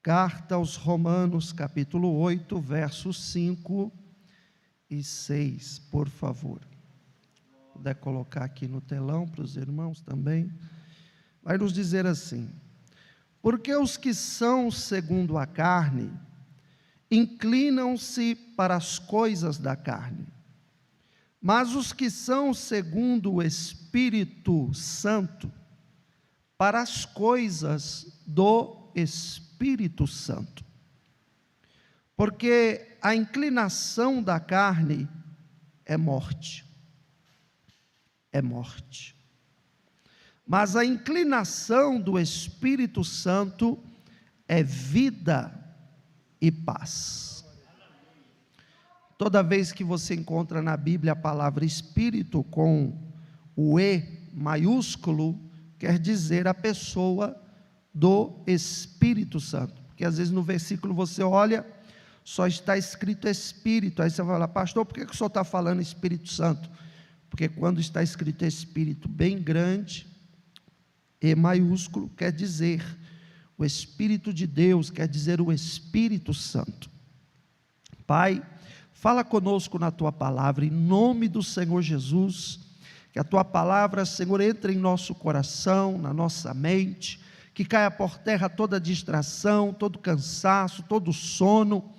Carta aos Romanos, capítulo 8, versos 5 e 6, por favor. Se puder colocar aqui no telão para os irmãos também. Vai nos dizer assim: porque os que são segundo a carne, inclinam-se para as coisas da carne, mas os que são segundo o Espírito Santo, para as coisas do Espírito Santo. Porque a inclinação da carne é morte, mas a inclinação do Espírito Santo é vida e paz. Toda vez que você encontra na Bíblia a palavra Espírito com o E maiúsculo, quer dizer a pessoa do Espírito Santo, porque às vezes no versículo você olha, só está escrito Espírito, aí você vai falar: pastor, por que o senhor está falando Espírito Santo? Porque quando está escrito Espírito bem grande, E maiúsculo, quer dizer o Espírito de Deus, quer dizer o Espírito Santo. Pai, fala conosco na Tua palavra, em nome do Senhor Jesus, que a Tua palavra, Senhor, entre em nosso coração, na nossa mente, que caia por terra toda distração, todo cansaço, todo sono,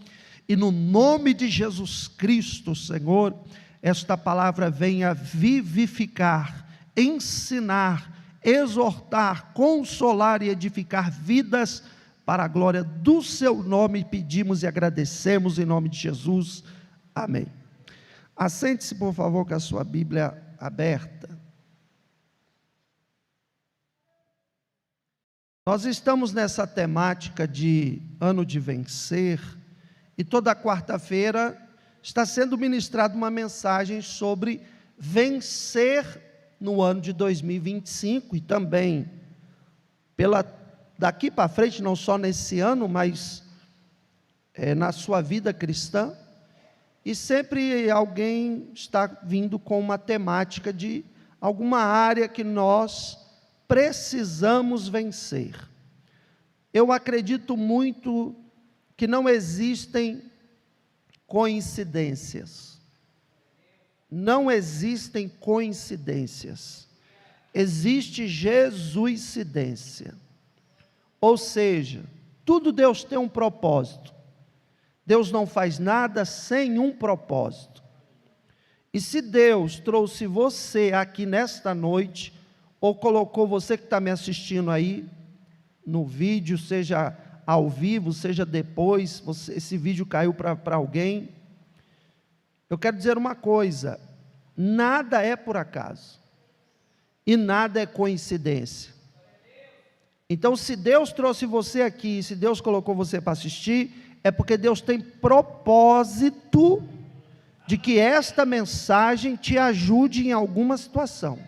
e no nome de Jesus Cristo, Senhor, esta palavra venha vivificar, ensinar, exortar, consolar e edificar vidas, para a glória do Seu nome, pedimos e agradecemos em nome de Jesus, amém. Assente-se por favor com a sua Bíblia aberta. Nós estamos nessa temática de ano de vencer, e toda quarta-feira está sendo ministrada uma mensagem sobre vencer no ano de 2025, e também daqui para frente, não só nesse ano, mas na sua vida cristã, e sempre alguém está vindo com uma temática de alguma área que nós precisamos vencer. Eu acredito muito que não existem coincidências. Não existem coincidências. Existe Jesuscidência. Ou seja, tudo Deus tem um propósito. Deus não faz nada sem um propósito. E se Deus trouxe você aqui nesta noite, ou colocou você que está me assistindo aí no vídeo, seja ao vivo, seja depois, esse vídeo caiu para alguém, eu quero dizer uma coisa: nada é por acaso, e nada é coincidência. Então, se Deus trouxe você aqui, se Deus colocou você para assistir, é porque Deus tem propósito de que esta mensagem te ajude em alguma situação.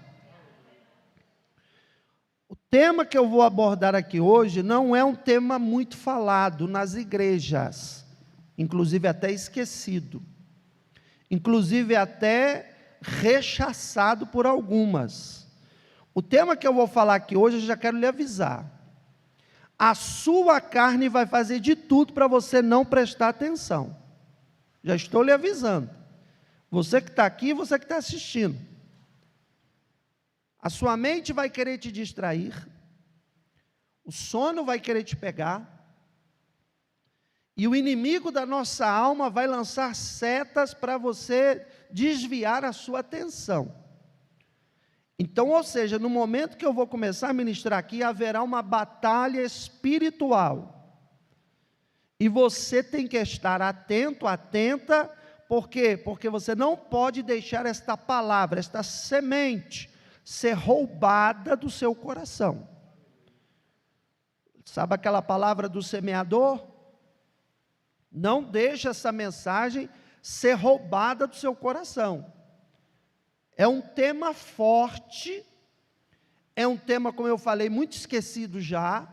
O tema que eu vou abordar aqui hoje não é um tema muito falado nas igrejas, inclusive até esquecido, inclusive até rechaçado por algumas. O tema que eu vou falar aqui hoje, eu já quero lhe avisar: a sua carne vai fazer de tudo para você não prestar atenção. Já estou lhe avisando. Você que está aqui, você que está assistindo. A sua mente vai querer te distrair, o sono vai querer te pegar, e o inimigo da nossa alma vai lançar setas para você desviar a sua atenção. Então, ou seja, no momento que eu vou começar a ministrar aqui, haverá uma batalha espiritual, e você tem que estar atento, atenta. Por quê? Porque você não pode deixar esta palavra, esta semente, ser roubada do seu coração. Sabe aquela palavra do semeador? Não deixe essa mensagem ser roubada do seu coração. É um tema forte, é um tema, como eu falei, muito esquecido já,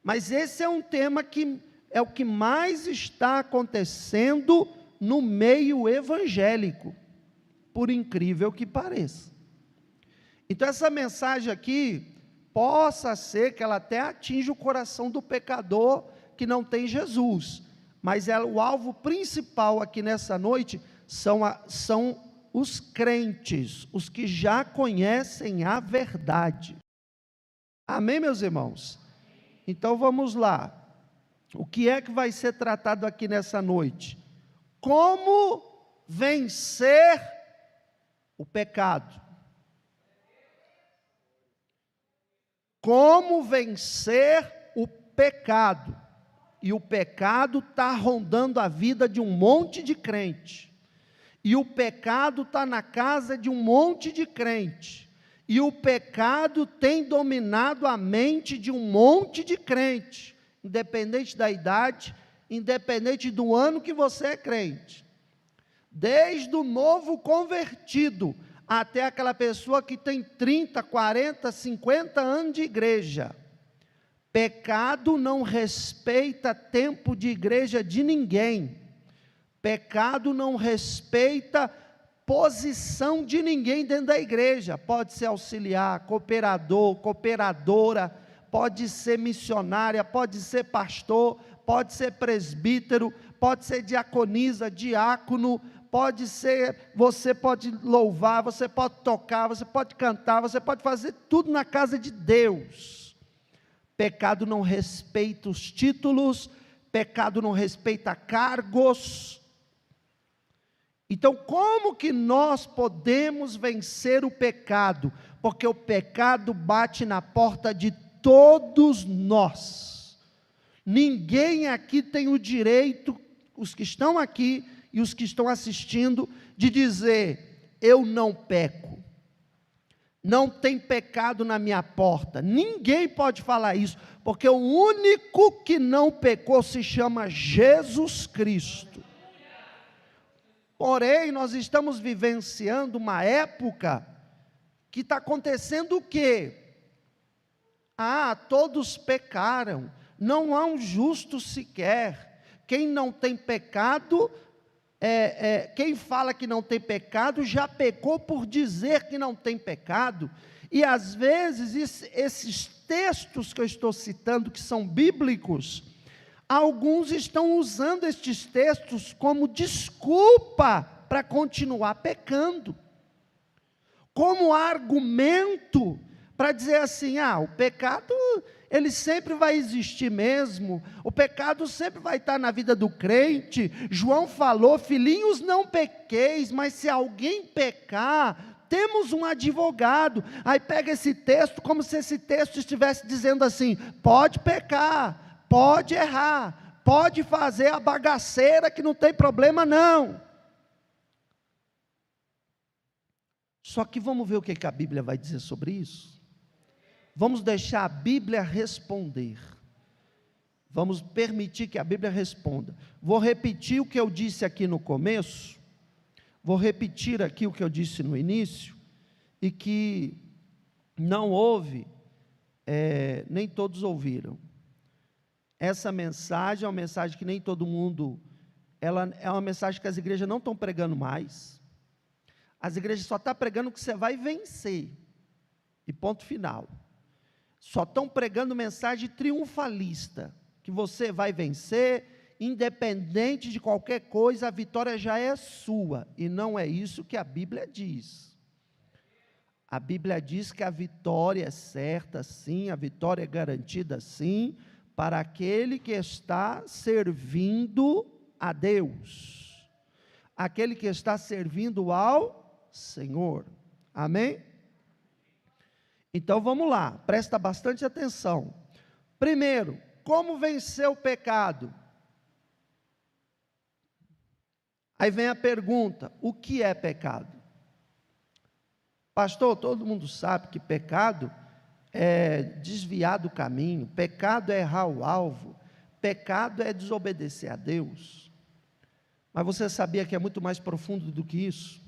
mas esse é um tema que é o que mais está acontecendo no meio evangélico, por incrível que pareça. Então essa mensagem aqui, possa ser que ela até atinja o coração do pecador que não tem Jesus, mas o alvo principal aqui nessa noite são os crentes, os que já conhecem a verdade. Amém, meus irmãos? Então vamos lá. O que é que vai ser tratado aqui nessa noite? Como vencer o pecado. Como vencer o pecado. E o pecado está rondando a vida de um monte de crente. E o pecado está na casa de um monte de crente. E o pecado tem dominado a mente de um monte de crente. Independente da idade, independente do ano que você é crente. Desde o novo convertido até aquela pessoa que tem 30, 40, 50 anos de igreja. Pecado não respeita tempo de igreja de ninguém. Pecado não respeita posição de ninguém dentro da igreja. Pode ser auxiliar, cooperador, cooperadora, pode ser missionária, pode ser pastor, pode ser presbítero, pode ser diaconisa, diácono, pode ser, você pode louvar, você pode tocar, você pode cantar, você pode fazer tudo na casa de Deus. Pecado não respeita os títulos, pecado não respeita cargos. Então, como que nós podemos vencer o pecado? Porque o pecado bate na porta de todos nós. Ninguém aqui tem o direito, os que estão aqui e os que estão assistindo, de dizer, eu não peco. Não tem pecado na minha porta. Ninguém pode falar isso, porque o único que não pecou se chama Jesus Cristo. Porém, nós estamos vivenciando uma época que está acontecendo o quê? Todos pecaram, não há um justo sequer. Quem não tem pecado, quem fala que não tem pecado, já pecou por dizer que não tem pecado. E às vezes, esses textos que eu estou citando, que são bíblicos, alguns estão usando estes textos como desculpa para continuar pecando, como argumento para dizer assim, o pecado, ele sempre vai existir mesmo, o pecado sempre vai estar na vida do crente. João falou, filhinhos, não pequeis, mas se alguém pecar, temos um advogado. Aí pega esse texto, como se esse texto estivesse dizendo assim, pode pecar, pode errar, pode fazer a bagaceira que não tem problema não. Só que vamos ver o que a Bíblia vai dizer sobre isso? Vamos deixar a Bíblia responder. Vamos permitir que a Bíblia responda. Vou repetir o que eu disse aqui no começo, vou repetir aqui o que eu disse no início, e que não houve, nem todos ouviram. Essa mensagem é uma mensagem que nem todo mundo, ela é uma mensagem que as igrejas não estão pregando mais. As igrejas só estão pregando que você vai vencer, e ponto final. Só estão pregando mensagem triunfalista, que você vai vencer, independente de qualquer coisa, a vitória já é sua, e não é isso que a Bíblia diz. A Bíblia diz que a vitória é certa, sim, a vitória é garantida, sim, para aquele que está servindo a Deus, aquele que está servindo ao Senhor, amém? Então vamos lá, presta bastante atenção. Primeiro, como vencer o pecado? Aí vem a pergunta, o que é pecado? Pastor, todo mundo sabe que pecado é desviar do caminho, pecado é errar o alvo, pecado é desobedecer a Deus. Mas você sabia que é muito mais profundo do que isso?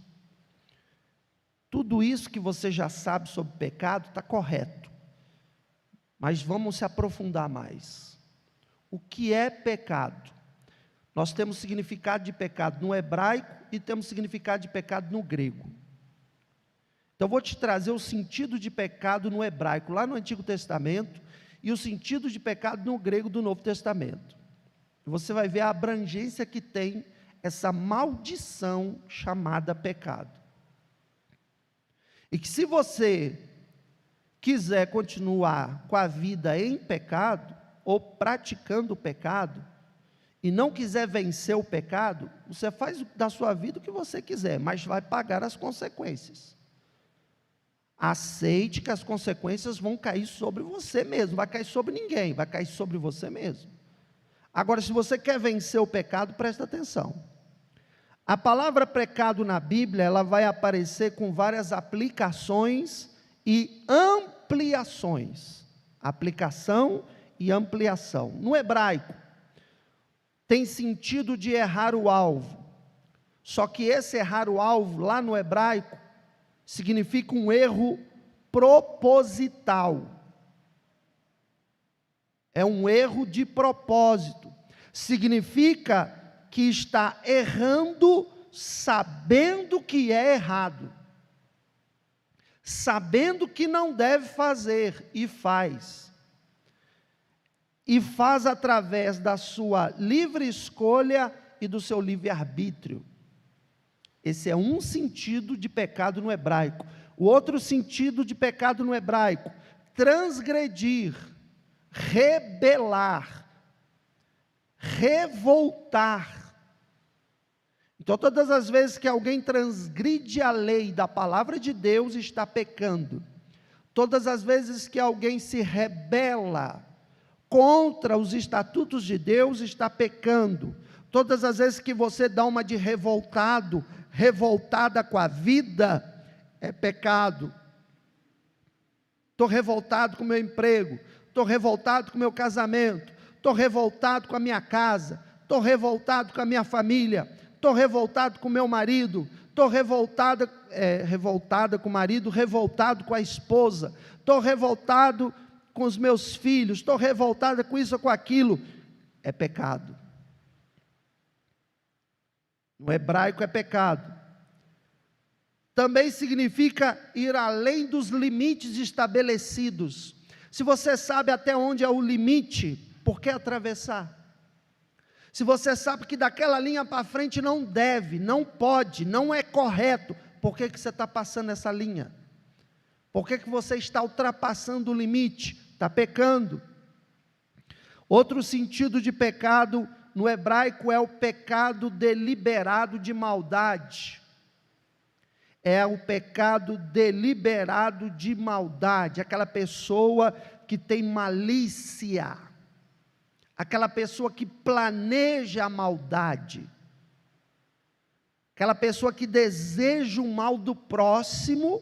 Tudo isso que você já sabe sobre pecado está correto, mas vamos se aprofundar mais. O que é pecado? Nós temos significado de pecado no hebraico e temos significado de pecado no grego. Então vou te trazer o sentido de pecado no hebraico, lá no Antigo Testamento, e o sentido de pecado no grego do Novo Testamento. Você vai ver a abrangência que tem essa maldição chamada pecado. E que se você quiser continuar com a vida em pecado, ou praticando o pecado, e não quiser vencer o pecado, você faz da sua vida o que você quiser, mas vai pagar as consequências. Aceite que as consequências vão cair sobre você mesmo, não vai cair sobre ninguém, vai cair sobre você mesmo. Agora, se você quer vencer o pecado, presta atenção. A palavra pecado na Bíblia, ela vai aparecer com várias aplicações e ampliações. Aplicação e ampliação. No hebraico, tem sentido de errar o alvo. Só que esse errar o alvo, lá no hebraico, significa um erro proposital. É um erro de propósito. Significa que está errando sabendo que é errado. Sabendo que não deve fazer e faz. E faz através da sua livre escolha e do seu livre-arbítrio. Esse é um sentido de pecado no hebraico. O outro sentido de pecado no hebraico: transgredir, rebelar, revoltar. Então, todas as vezes que alguém transgride a lei da palavra de Deus, está pecando. Todas as vezes que alguém se rebela contra os estatutos de Deus, está pecando. Todas as vezes que você dá uma de revoltado, revoltada com a vida, é pecado. Estou revoltado com o meu emprego, estou revoltado com o meu casamento, estou revoltado com a minha casa, estou revoltado com a minha família, estou revoltado com o meu marido, estou revoltada com o marido, revoltado com a esposa, estou revoltado com os meus filhos, estou revoltada com isso ou com aquilo. É pecado. No hebraico é pecado. Também significa ir além dos limites estabelecidos. Se você sabe até onde é o limite, por que atravessar? Se você sabe que daquela linha para frente não deve, não pode, não é correto, por que você está passando essa linha? Por que você está ultrapassando o limite? Está pecando. Outro sentido de pecado no hebraico é o pecado deliberado de maldade. É o pecado deliberado de maldade, aquela pessoa que tem malícia, aquela pessoa que planeja a maldade, aquela pessoa que deseja o mal do próximo,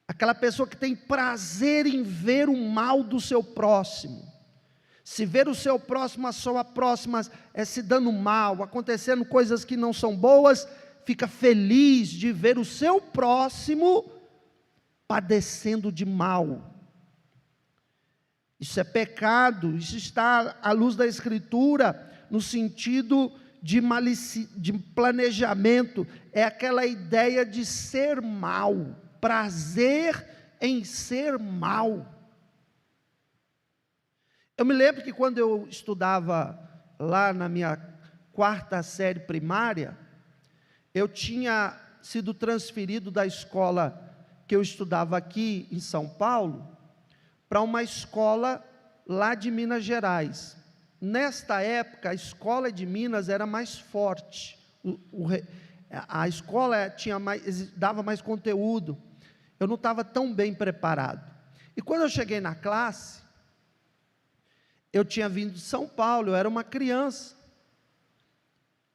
aquela pessoa que tem prazer em ver o mal do seu próximo. Se ver o seu próximo, a sua próxima se dando mal, acontecendo coisas que não são boas, fica feliz de ver o seu próximo padecendo de mal. Isso é pecado, isso está à luz da Escritura, no sentido de planejamento, é aquela ideia de ser mal, prazer em ser mal. Eu me lembro que quando eu estudava lá na minha 4ª série primária, eu tinha sido transferido da escola que eu estudava aqui em São Paulo, para uma escola lá de Minas Gerais. Nesta época, a escola de Minas era mais forte, a escola dava mais conteúdo, eu não estava tão bem preparado. E quando eu cheguei na classe, eu tinha vindo de São Paulo, eu era uma criança,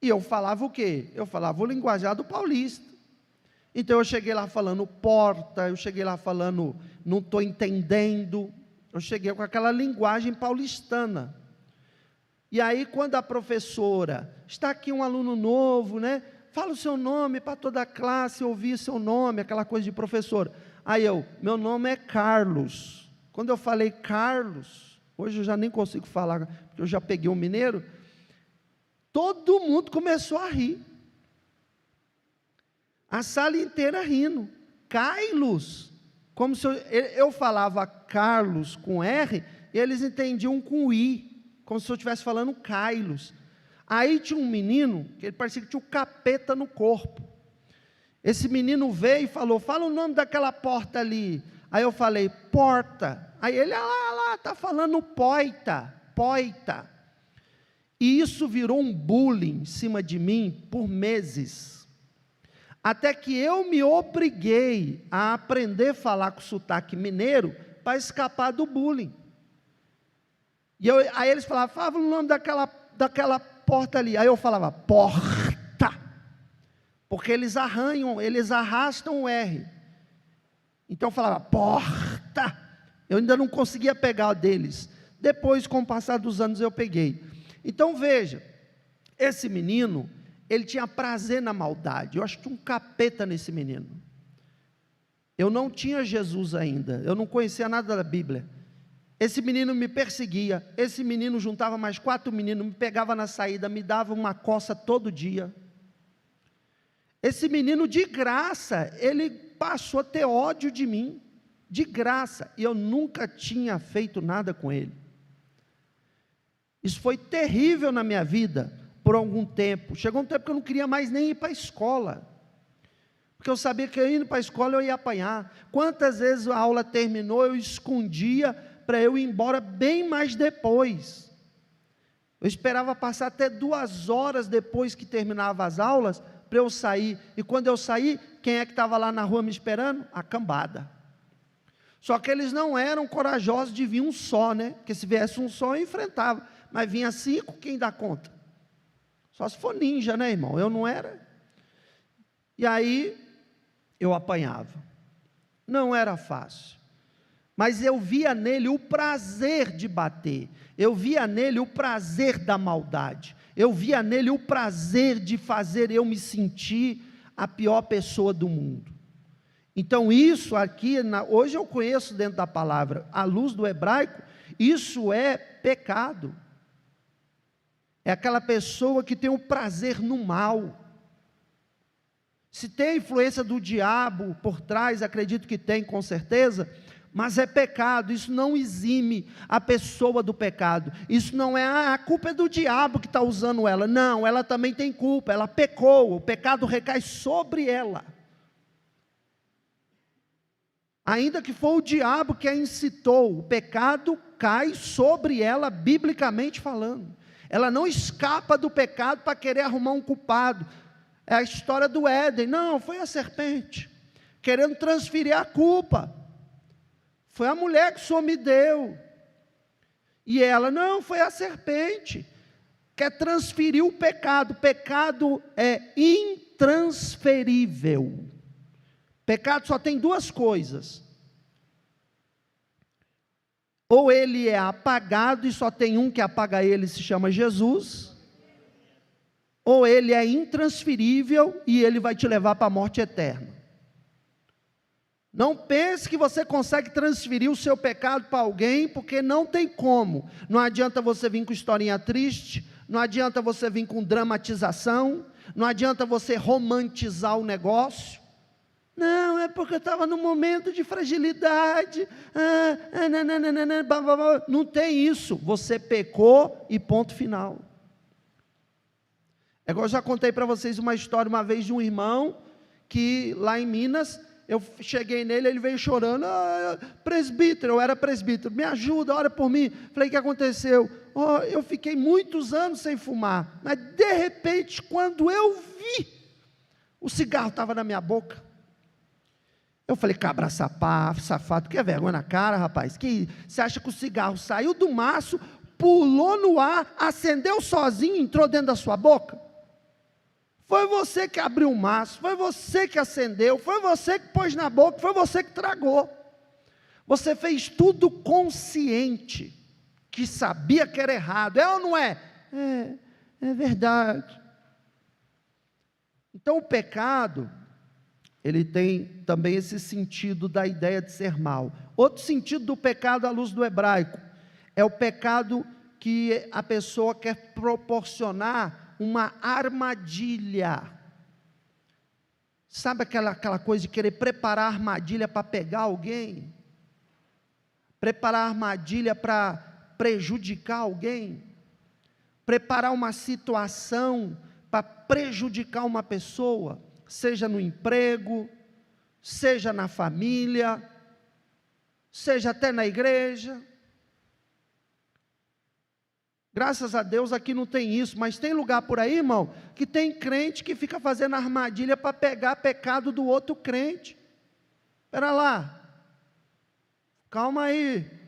e eu falava o quê? Eu falava o linguajar do paulista. Então eu cheguei lá falando porta, eu cheguei lá falando não estou entendendo, eu cheguei com aquela linguagem paulistana. E aí quando a professora, está aqui um aluno novo, né? Fala o seu nome para toda a classe ouvir seu nome, aquela coisa de professor. Aí meu nome é Carlos. Quando eu falei Carlos, hoje eu já nem consigo falar, porque eu já peguei um mineiro, todo mundo começou a rir. A sala inteira rindo. Carlos. Como se eu falava Carlos com R, e eles entendiam com I. como se eu estivesse falando Kairos. Aí tinha um menino, que ele parecia que tinha um capeta no corpo. Esse menino veio e falou, fala o nome daquela porta ali. Aí eu falei, porta. Aí ele, lá, está falando poita. E isso virou um bullying em cima de mim por meses. Até que eu me obriguei a aprender a falar com sotaque mineiro para escapar do bullying. Aí eles falavam, fala o nome daquela porta ali. Aí eu falava, porta. Porque eles arrastam o R. Então eu falava, porta. Eu ainda não conseguia pegar o deles. Depois, com o passar dos anos, eu peguei. Então veja, esse menino, ele tinha prazer na maldade. Eu acho que tinha um capeta nesse menino. Eu não tinha Jesus ainda, eu não conhecia nada da Bíblia. Esse menino me perseguia, esse menino juntava mais 4 meninos, me pegava na saída, me dava uma coça todo dia. Esse menino, de graça, ele passou a ter ódio de mim, de graça, e eu nunca tinha feito nada com ele. Isso foi terrível na minha vida, por algum tempo. Chegou um tempo que eu não queria mais nem ir para a escola, porque eu sabia que eu indo para a escola eu ia apanhar. Quantas vezes a aula terminou, eu escondia para eu ir embora bem mais depois. Eu esperava passar até 2 horas depois que terminava as aulas, para eu sair. E quando eu saí, quem é que estava lá na rua me esperando? A cambada. Só que eles não eram corajosos de vir um só, né? Porque se viesse um só, eu enfrentava. Mas vinha 5, quem dá conta? Só se for ninja, né, irmão? Eu não era. E aí, eu apanhava. Não era fácil. Mas eu via nele o prazer de bater. Eu via nele o prazer da maldade. Eu via nele o prazer de fazer eu me sentir a pior pessoa do mundo. Então isso aqui, hoje eu conheço dentro da palavra, à luz do hebraico, isso é pecado. É aquela pessoa que tem o prazer no mal. Se tem a influência do diabo por trás, acredito que tem, com certeza, mas é pecado. Isso não exime a pessoa do pecado. Isso não é, a culpa é do diabo que está usando ela. Não, ela também tem culpa, ela pecou, o pecado recai sobre ela. Ainda que for o diabo que a incitou, o pecado cai sobre ela, biblicamente falando. Ela não escapa do pecado para querer arrumar um culpado. É a história do Éden. Não, foi a serpente, querendo transferir a culpa. Foi a mulher que o Senhor me deu. E ela, não, foi a serpente. Quer transferir o pecado. Pecado é intransferível. Pecado só tem 2 coisas. Ou ele é apagado e só tem um que apaga ele, se chama Jesus. Ou ele é intransferível e ele vai te levar para a morte eterna. Não pense que você consegue transferir o seu pecado para alguém, porque não tem como. Não adianta você vir com historinha triste, não adianta você vir com dramatização, não adianta você romantizar o negócio. Não, é porque eu estava num momento de fragilidade. Não tem isso. Você pecou e ponto final. É igual eu já contei para vocês uma história uma vez de um irmão que lá em Minas, eu cheguei nele, ele veio chorando, presbítero, eu era presbítero, me ajuda, ora por mim. Falei, o que aconteceu? Eu fiquei muitos anos sem fumar, mas de repente, quando eu vi, o cigarro estava na minha boca. Eu falei, cabra safado, que vergonha na cara, rapaz, que você acha que o cigarro saiu do maço, pulou no ar, acendeu sozinho, entrou dentro da sua boca? Foi você que abriu o maço, foi você que acendeu, foi você que pôs na boca, foi você que tragou. Você fez tudo consciente, que sabia que era errado, é ou não é? É verdade. Então o pecado, ele tem também esse sentido da ideia de ser mal. Outro sentido do pecado à luz do hebraico, é o pecado que a pessoa quer proporcionar uma armadilha. Sabe aquela coisa de querer preparar armadilha para pegar alguém? Preparar armadilha para prejudicar alguém? preparar uma situação para prejudicar uma pessoa, seja no emprego, seja na família, seja até na igreja. Graças a Deus aqui não tem isso, mas tem lugar por aí, irmão, que tem crente que fica fazendo armadilha para pegar pecado do outro crente. Espera lá, calma aí.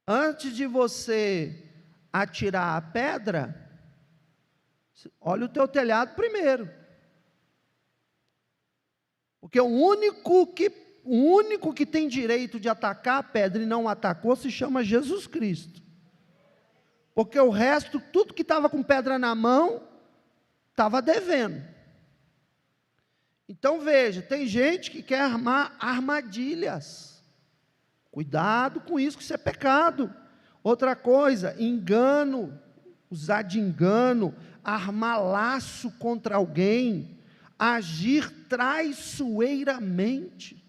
Antes de você atirar a pedra, olha o teu telhado primeiro. Porque o único que tem direito de atacar a pedra e não atacou se chama Jesus Cristo. Porque o resto, tudo que estava com pedra na mão, estava devendo. Então veja, tem gente que quer armar armadilhas. Cuidado com isso, que isso é pecado. Outra coisa, engano, usar de engano, armar laço contra alguém, agir traiçoeiramente.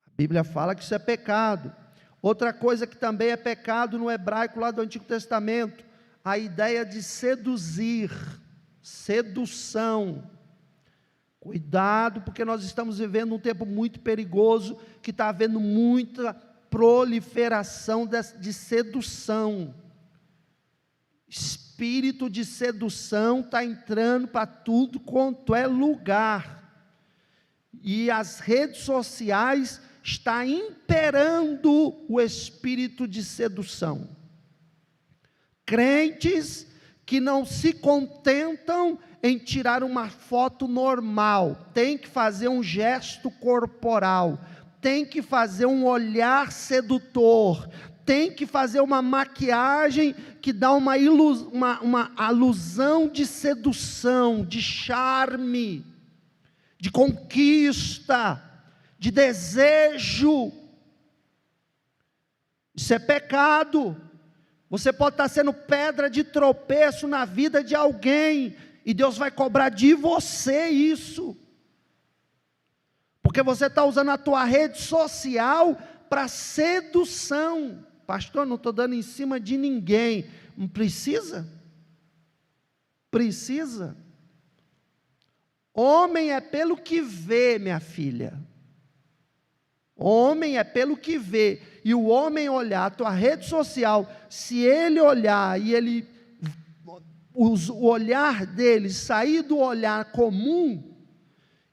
A Bíblia fala que isso é pecado. Outra coisa que também é pecado no hebraico lá do Antigo Testamento, a ideia de seduzir, sedução. Cuidado, porque nós estamos vivendo um tempo muito perigoso, que está havendo muita proliferação de sedução. Espírito de sedução está entrando para tudo quanto é lugar. E as redes sociais está imperando o espírito de sedução. Crentes que não se contentam em tirar uma foto normal, tem que fazer um gesto corporal, tem que fazer um olhar sedutor, tem que fazer uma maquiagem que dá uma alusão de sedução, de charme, de conquista, de desejo. Isso é pecado. Você pode estar sendo pedra de tropeço na vida de alguém, e Deus vai cobrar de você isso, porque você está usando a tua rede social para sedução. Pastor, não estou dando em cima de ninguém. Não precisa? Precisa? Homem é pelo que vê, minha filha. Homem é pelo que vê. E o homem olhar a tua rede social, se ele olhar e ele, o olhar dele sair do olhar comum,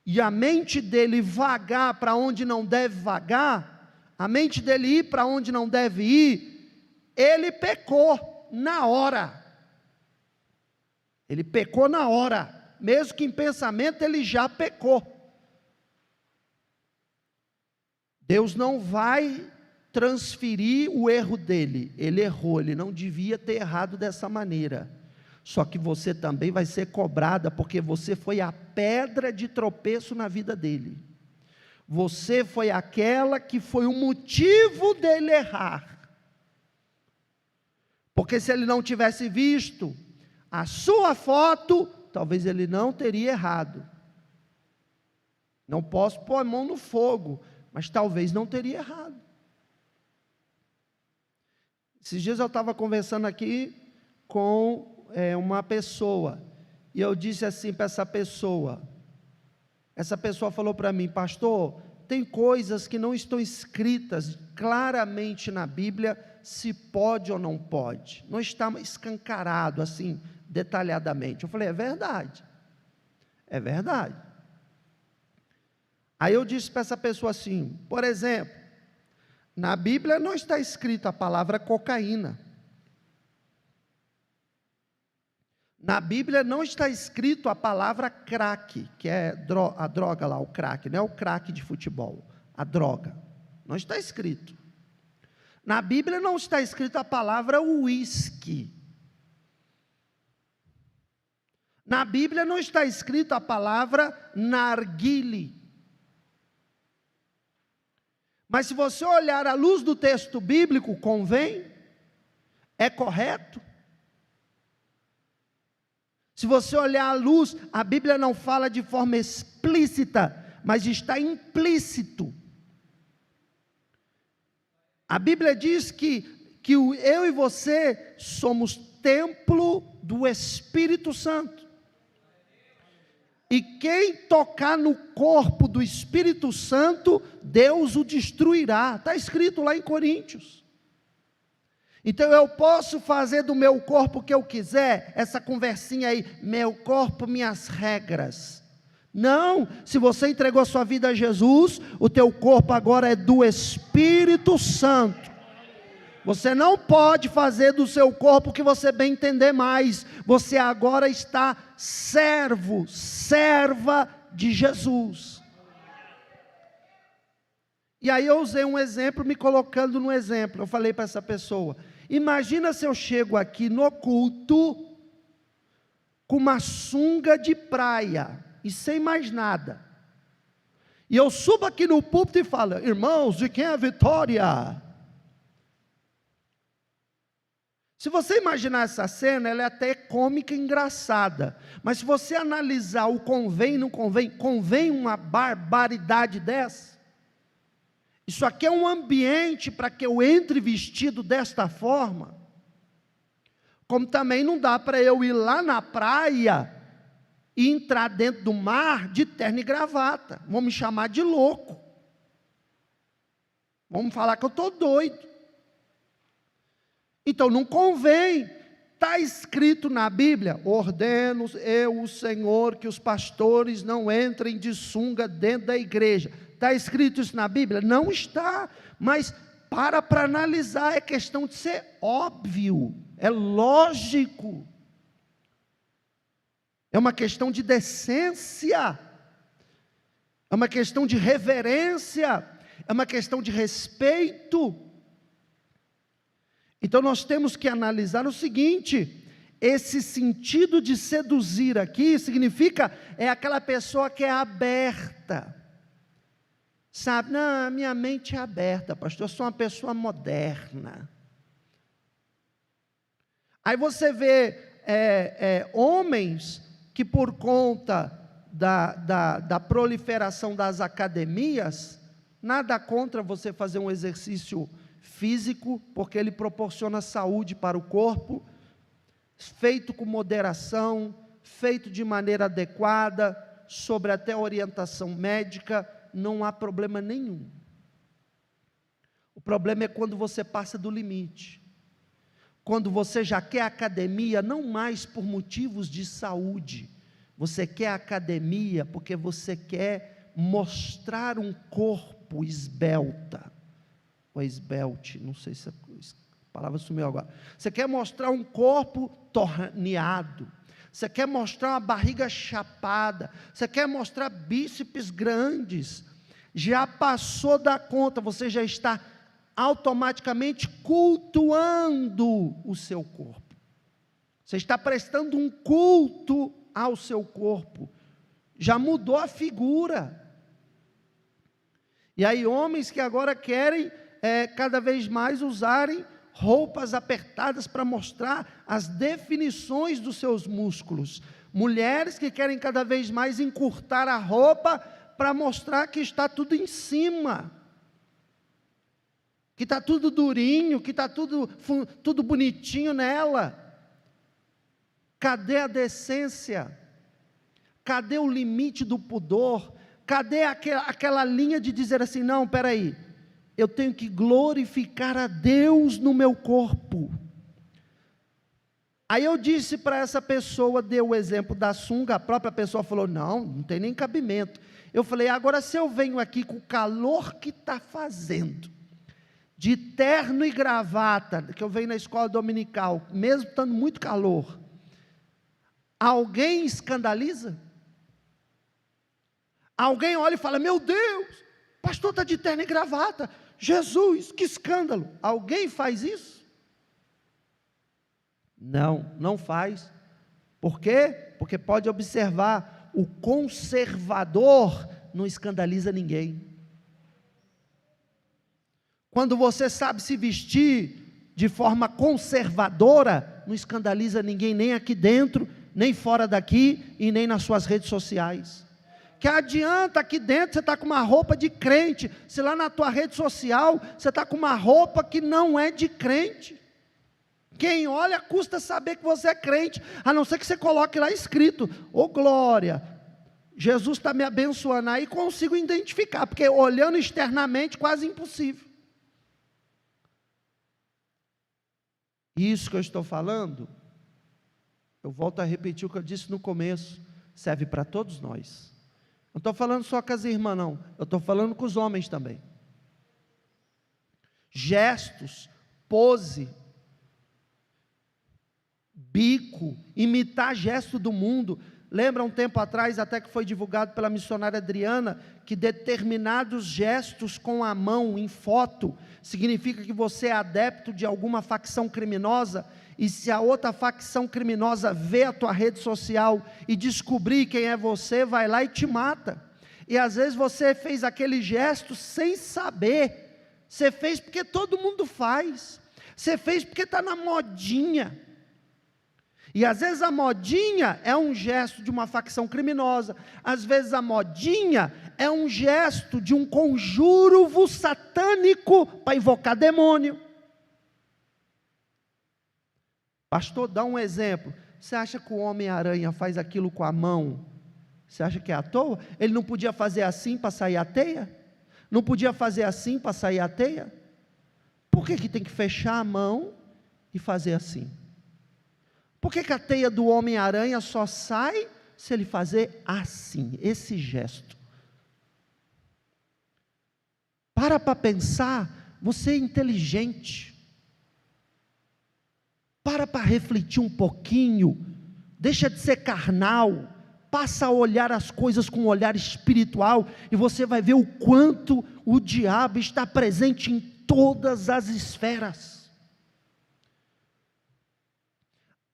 e a mente dele vagar para onde não deve vagar, a mente dele ir para onde não deve ir, ele pecou na hora. Ele pecou na hora, mesmo que em pensamento ele já pecou. Deus não vai transferir o erro dele. Ele errou, ele não devia ter errado dessa maneira. Só que você também vai ser cobrada, porque você foi a pedra de tropeço na vida dele. Você foi aquela que foi o motivo dele errar. Porque se ele não tivesse visto a sua foto, talvez ele não teria errado. Não posso pôr a mão no fogo, mas talvez não teria errado. Esses dias eu estava conversando aqui com uma pessoa, e eu disse assim para essa pessoa falou para mim: pastor, tem coisas que não estão escritas claramente na Bíblia, se pode ou não pode, não está escancarado assim, detalhadamente. Eu falei, é verdade, é verdade. Aí eu disse para essa pessoa assim, por exemplo, na Bíblia não está escrita a palavra cocaína. Na Bíblia não está escrito a palavra crack, que é a droga lá, o crack, não é o crack de futebol, a droga. Não está escrito. Na Bíblia não está escrito a palavra uísque. Na Bíblia não está escrito a palavra narguile. Mas se você olhar à luz do texto bíblico, convém? É correto? Se você olhar à luz, a Bíblia não fala de forma explícita, mas está implícito. A Bíblia diz que eu e você somos templo do Espírito Santo. E quem tocar no corpo do Espírito Santo, Deus o destruirá. Está escrito lá em Coríntios. Então eu posso fazer do meu corpo o que eu quiser, essa conversinha aí, meu corpo, minhas regras. Não, se você entregou a sua vida a Jesus, o teu corpo agora é do Espírito Santo. Você não pode fazer do seu corpo o que você bem entender mais. Você agora está servo, serva de Jesus. E aí eu usei um exemplo, me colocando no exemplo. Eu falei para essa pessoa: imagina se eu chego aqui no culto com uma sunga de praia e sem mais nada. E eu subo aqui no púlpito e falo: irmãos, de quem é a vitória? Se você imaginar essa cena, ela é até cômica e engraçada. Mas se você analisar o convém e não convém, convém uma barbaridade dessa? Isso aqui é um ambiente para que eu entre vestido desta forma? Como também não dá para eu ir lá na praia e entrar dentro do mar de terno e gravata. Vão me chamar de louco. Vão me falar que eu estou doido. Então não convém. Está escrito na Bíblia: ordeno eu, o Senhor, que os pastores não entrem de sunga dentro da igreja. Está escrito isso na Bíblia? Não está, mas para analisar, é questão de ser óbvio, é lógico, é uma questão de decência, é uma questão de reverência, é uma questão de respeito. Então nós temos que analisar o seguinte: esse sentido de seduzir aqui significa, é aquela pessoa que é aberta, sabe? Não, minha mente é aberta, pastor, eu sou uma pessoa moderna. Aí você vê homens que por conta da proliferação das academias, nada contra você fazer um exercício físico, porque ele proporciona saúde para o corpo, feito com moderação, feito de maneira adequada, sobre até orientação médica, não há problema nenhum. O problema é quando você passa do limite, quando você já quer academia, não mais por motivos de saúde, você quer academia porque você quer mostrar um corpo esbelta, ou esbelte, não sei se a palavra sumiu agora. Você quer mostrar um corpo torneado, você quer mostrar uma barriga chapada, você quer mostrar bíceps grandes, já passou da conta, você já está automaticamente cultuando o seu corpo, você está prestando um culto ao seu corpo, já mudou a figura. E aí homens que agora querem cada vez mais usarem roupas apertadas para mostrar as definições dos seus músculos. Mulheres que querem cada vez mais encurtar a roupa para mostrar que está tudo em cima, que está tudo durinho, que está tudo bonitinho nela. Cadê a decência? Cadê o limite do pudor? Cadê aquela linha de dizer assim: não, espera aí, eu tenho que glorificar a Deus no meu corpo. Aí eu disse para essa pessoa, deu o exemplo da sunga, a própria pessoa falou: não tem nem cabimento. Eu falei: agora se eu venho aqui com o calor que está fazendo, de terno e gravata, que eu venho na escola dominical, mesmo estando muito calor, alguém escandaliza? Alguém olha e fala: meu Deus, o pastor está de terno e gravata, Jesus, que escândalo. Alguém faz isso? Não faz. Por quê? Porque pode observar, o conservador não escandaliza ninguém. Quando você sabe se vestir de forma conservadora, não escandaliza ninguém, nem aqui dentro, nem fora daqui, e nem nas suas redes sociais. Que adianta aqui dentro você está com uma roupa de crente, se lá na tua rede social você está com uma roupa que não é de crente. Quem olha custa saber que você é crente, a não ser que você coloque lá escrito: ô glória, Jesus está me abençoando. Aí consigo identificar, porque olhando externamente quase impossível. Isso que eu estou falando, eu volto a repetir o que eu disse no começo, serve para todos nós. Não estou falando só com as irmãs, não. Eu estou falando com os homens também. Gestos, pose, bico, imitar gesto do mundo. Lembra um tempo atrás, até que foi divulgado pela missionária Adriana, que determinados gestos com a mão em foto, significa que você é adepto de alguma facção criminosa, e se a outra facção criminosa vê a tua rede social e descobrir quem é você, vai lá e te mata. E às vezes você fez aquele gesto sem saber, você fez porque todo mundo faz, você fez porque está na modinha. E às vezes a modinha é um gesto de uma facção criminosa, às vezes a modinha é um gesto de um conjuro satânico para invocar demônio. Pastor, dá um exemplo. Você acha que o Homem-Aranha faz aquilo com a mão? Você acha que é à toa? Ele não podia fazer assim para sair a teia? Não podia fazer assim para sair a teia? Por que tem que fechar a mão e fazer assim? Por que a teia do Homem-Aranha só sai se ele fazer assim, esse gesto? Para pensar, você é inteligente. Para refletir um pouquinho, deixa de ser carnal, passa a olhar as coisas com um olhar espiritual, e você vai ver o quanto o diabo está presente em todas as esferas.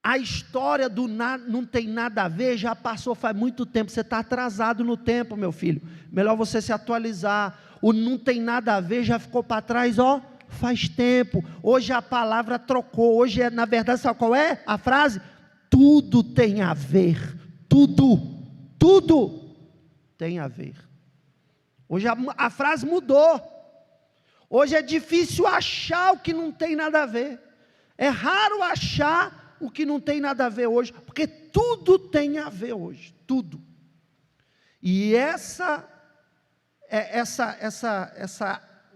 A história do não tem nada a ver, já passou faz muito tempo, você está atrasado no tempo, meu filho, melhor você se atualizar. O não tem nada a ver já ficou para trás, faz tempo. Hoje a palavra trocou, hoje na verdade, sabe qual é a frase? Tudo tem a ver, tudo tem a ver. Hoje a frase mudou, hoje é difícil achar o que não tem nada a ver, é raro achar o que não tem nada a ver hoje, porque tudo tem a ver hoje, tudo. E essa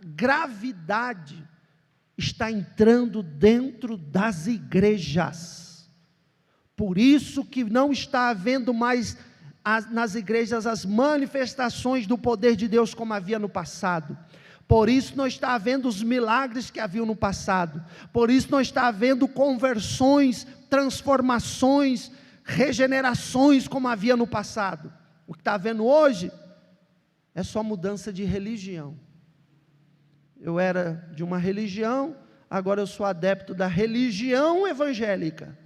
gravidade está entrando dentro das igrejas. Por isso que não está havendo mais nas igrejas as manifestações do poder de Deus como havia no passado. Por isso não está havendo os milagres que haviam no passado. Por isso não está havendo conversões, transformações, regenerações como havia no passado. O que está havendo hoje é só mudança de religião. Eu era de uma religião, agora eu sou adepto da religião evangélica.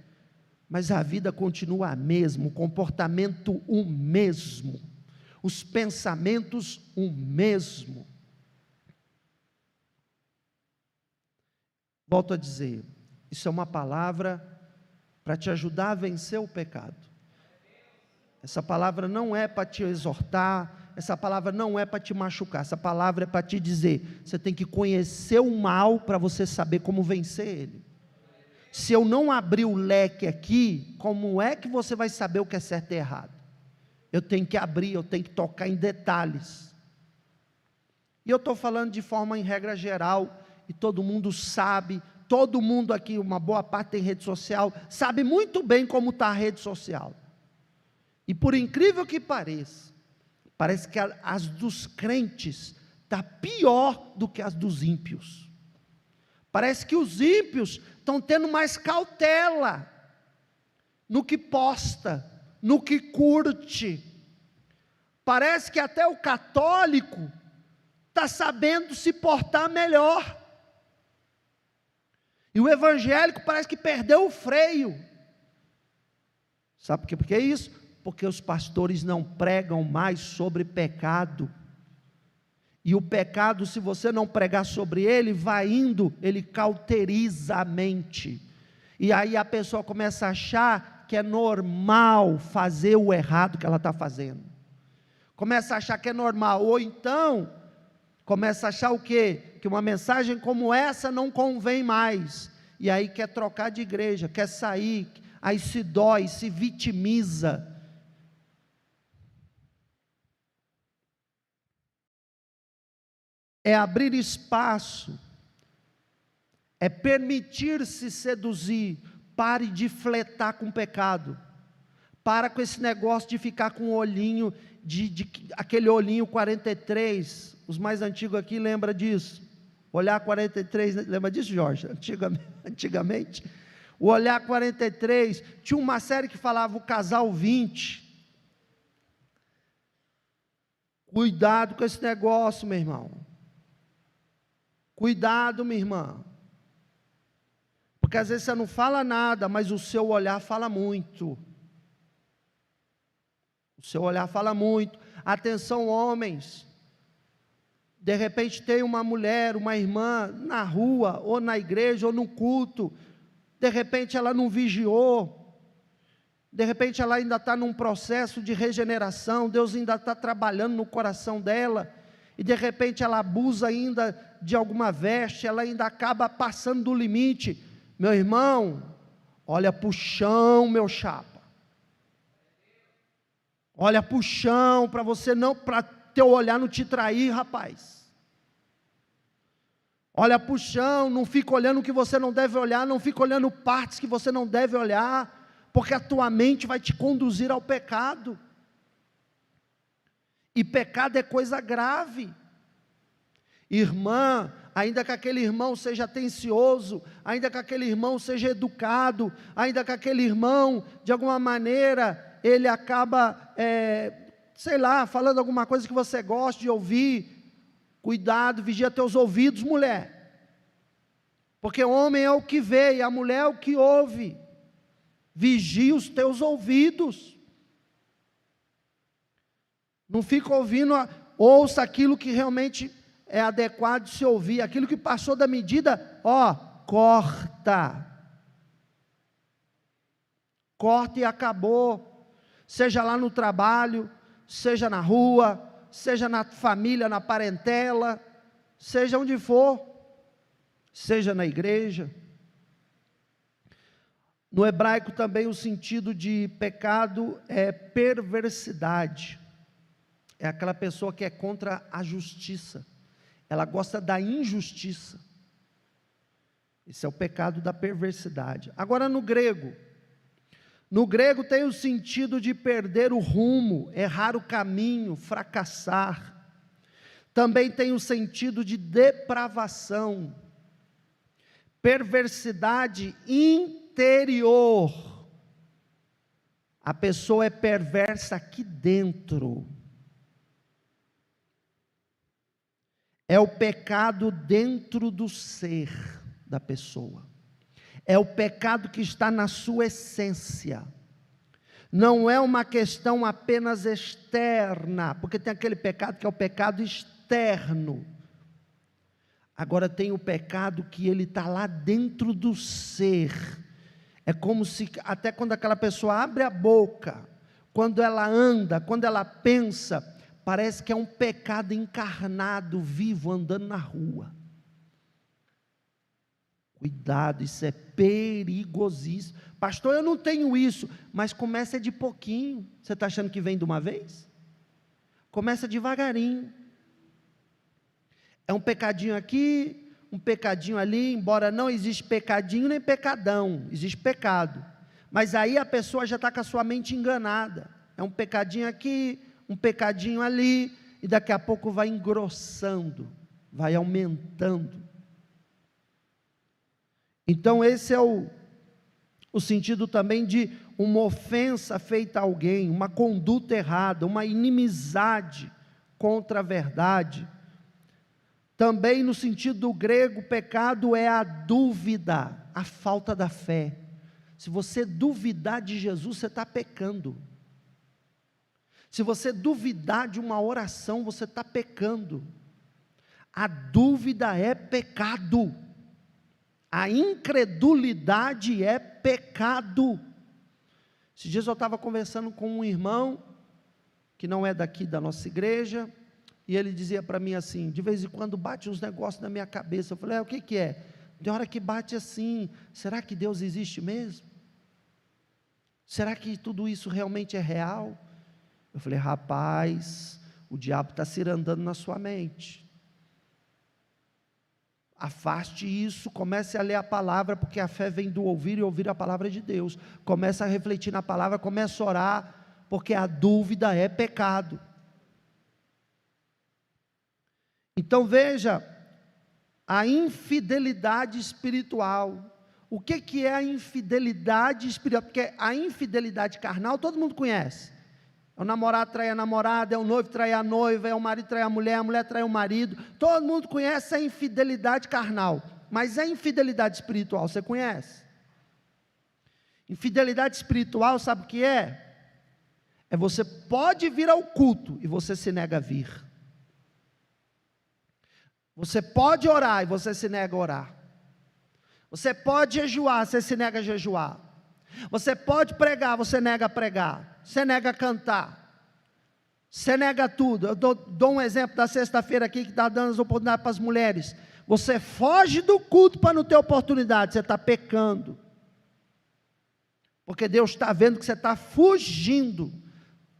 Mas a vida continua a mesma, o comportamento o mesmo, os pensamentos o mesmo. Volto a dizer, isso é uma palavra para te ajudar a vencer o pecado. Essa palavra não é para te exortar, essa palavra não é para te machucar, essa palavra é para te dizer, você tem que conhecer o mal para você saber como vencer ele. Se eu não abrir o leque aqui, como é que você vai saber o que é certo e errado? Eu tenho que abrir, eu tenho que tocar em detalhes. E eu estou falando de forma em regra geral, e todo mundo sabe, todo mundo aqui, uma boa parte tem rede social, sabe muito bem como está a rede social. E por incrível que pareça, parece que as dos crentes está pior do que as dos ímpios. Parece que os ímpios estão tendo mais cautela no que posta, no que curte. Parece que até o católico está sabendo se portar melhor. E o evangélico parece que perdeu o freio. Sabe por quê? Porque é isso? Porque os pastores não pregam mais sobre pecado. E o pecado, se você não pregar sobre ele, vai indo, ele cauteriza a mente. E aí a pessoa começa a achar que é normal fazer o errado que ela está fazendo. começa a achar que é normal, ou então, começa a achar o quê? Que uma mensagem como essa não convém mais, e aí quer trocar de igreja, quer sair, aí se dói, se vitimiza. É abrir espaço, é permitir-se seduzir. Pare de fletar com o pecado, para com esse negócio de ficar com o olhinho, aquele olhinho 43, os mais antigos aqui lembram disso, olhar 43, lembra disso, Jorge? Antigamente, o olhar 43, tinha uma série que falava o casal 20, cuidado com esse negócio, meu irmão, cuidado, minha irmã, porque às vezes você não fala nada, mas o seu olhar fala muito. O seu olhar fala muito. Atenção, homens. De repente tem uma mulher, uma irmã na rua, ou na igreja, ou no culto. De repente ela não vigiou. De repente ela ainda está num processo de regeneração. Deus ainda está trabalhando no coração dela. E de repente ela abusa ainda de alguma veste. Ela ainda acaba passando do limite. Meu irmão, olha para o chão, meu chapa. Olha para o chão, para você não, para teu olhar não te trair, rapaz. Olha para o chão, não fica olhando o que você não deve olhar, não fica olhando partes que você não deve olhar, porque a tua mente vai te conduzir ao pecado. E pecado é coisa grave. Irmã, ainda que aquele irmão seja atencioso, ainda que aquele irmão seja educado, ainda que aquele irmão, de alguma maneira, ele acaba, sei lá, falando alguma coisa que você gosta de ouvir, cuidado, vigia teus ouvidos, mulher, porque o homem é o que vê, e a mulher é o que ouve, vigia os teus ouvidos, não fica ouvindo, ouça aquilo que realmente é adequado de se ouvir, aquilo que passou da medida, corta e acabou, seja lá no trabalho, seja na rua, seja na família, na parentela, seja onde for, seja na igreja. No hebraico também o sentido de pecado é perversidade, é aquela pessoa que é contra a justiça, ela gosta da injustiça, esse é o pecado da perversidade. Agora no grego tem o sentido de perder o rumo, errar o caminho, fracassar, também tem o sentido de depravação, perversidade interior, a pessoa é perversa aqui dentro, é o pecado dentro do ser da pessoa, é o pecado que está na sua essência, não é uma questão apenas externa, porque tem aquele pecado que é o pecado externo, agora tem o pecado que ele está lá dentro do ser, é como se, até quando aquela pessoa abre a boca, quando ela anda, quando ela pensa, parece que é um pecado encarnado, vivo, andando na rua. Cuidado, isso é perigosíssimo. Pastor, eu não tenho isso, mas começa de pouquinho. Você está achando que vem de uma vez? Começa devagarinho. É um pecadinho aqui, um pecadinho ali, embora não existe pecadinho nem pecadão, existe pecado. Mas aí a pessoa já está com a sua mente enganada. É um pecadinho aqui, um pecadinho ali, e daqui a pouco vai engrossando, vai aumentando. Então esse é o sentido também de uma ofensa feita a alguém, uma conduta errada, uma inimizade contra a verdade. Também no sentido grego, pecado é a dúvida, a falta da fé. Se você duvidar de Jesus, você está pecando. Se você duvidar de uma oração, você está pecando. A dúvida é pecado. A incredulidade é pecado. Esses dias eu estava conversando com um irmão, que não é daqui da nossa igreja, e ele dizia para mim assim, de vez em quando bate uns negócios na minha cabeça. Eu falei, o que é? Tem hora que bate assim, será que Deus existe mesmo? Será que tudo isso realmente é real? Eu falei, rapaz, o diabo está cirandando na sua mente. Afaste isso, comece a ler a palavra, porque a fé vem do ouvir e ouvir a palavra de Deus. Comece a refletir na palavra, comece a orar, porque a dúvida é pecado. Então veja, a infidelidade espiritual. O que é a infidelidade espiritual? Porque a infidelidade carnal todo mundo conhece. É o namorado trair a namorada, é o noivo trair a noiva, é o marido trair a mulher trair o marido. Todo mundo conhece a infidelidade carnal. Mas a infidelidade espiritual, você conhece? Infidelidade espiritual, sabe o que é? É você pode vir ao culto e você se nega a vir. Você pode orar e você se nega a orar. Você pode jejuar, você se nega a jejuar. Você pode pregar, você nega a pregar. Você nega a cantar. Você nega tudo. Eu dou um exemplo da sexta-feira aqui, que está dando as oportunidades para as mulheres. Você foge do culto para não ter oportunidade, você está pecando. Porque Deus está vendo que você está fugindo.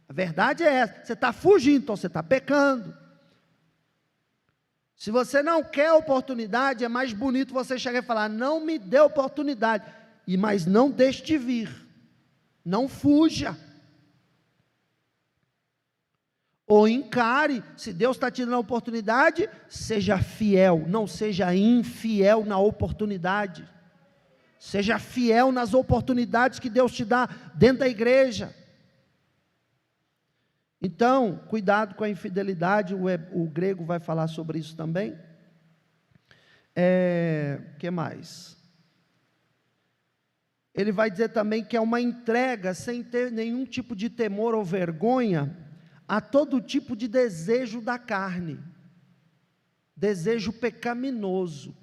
A verdade é essa, você está fugindo, então você está pecando. Se você não quer oportunidade, é mais bonito você chegar e falar, não me dê oportunidade, mas não deixe de vir, não fuja, ou encare. Se Deus está te dando a oportunidade, seja fiel, não seja infiel na oportunidade, seja fiel nas oportunidades que Deus te dá dentro da igreja. Então, cuidado com a infidelidade, o grego vai falar sobre isso também. Que mais? Ele vai dizer também que é uma entrega sem ter nenhum tipo de temor ou vergonha a todo tipo de desejo da carne, desejo pecaminoso.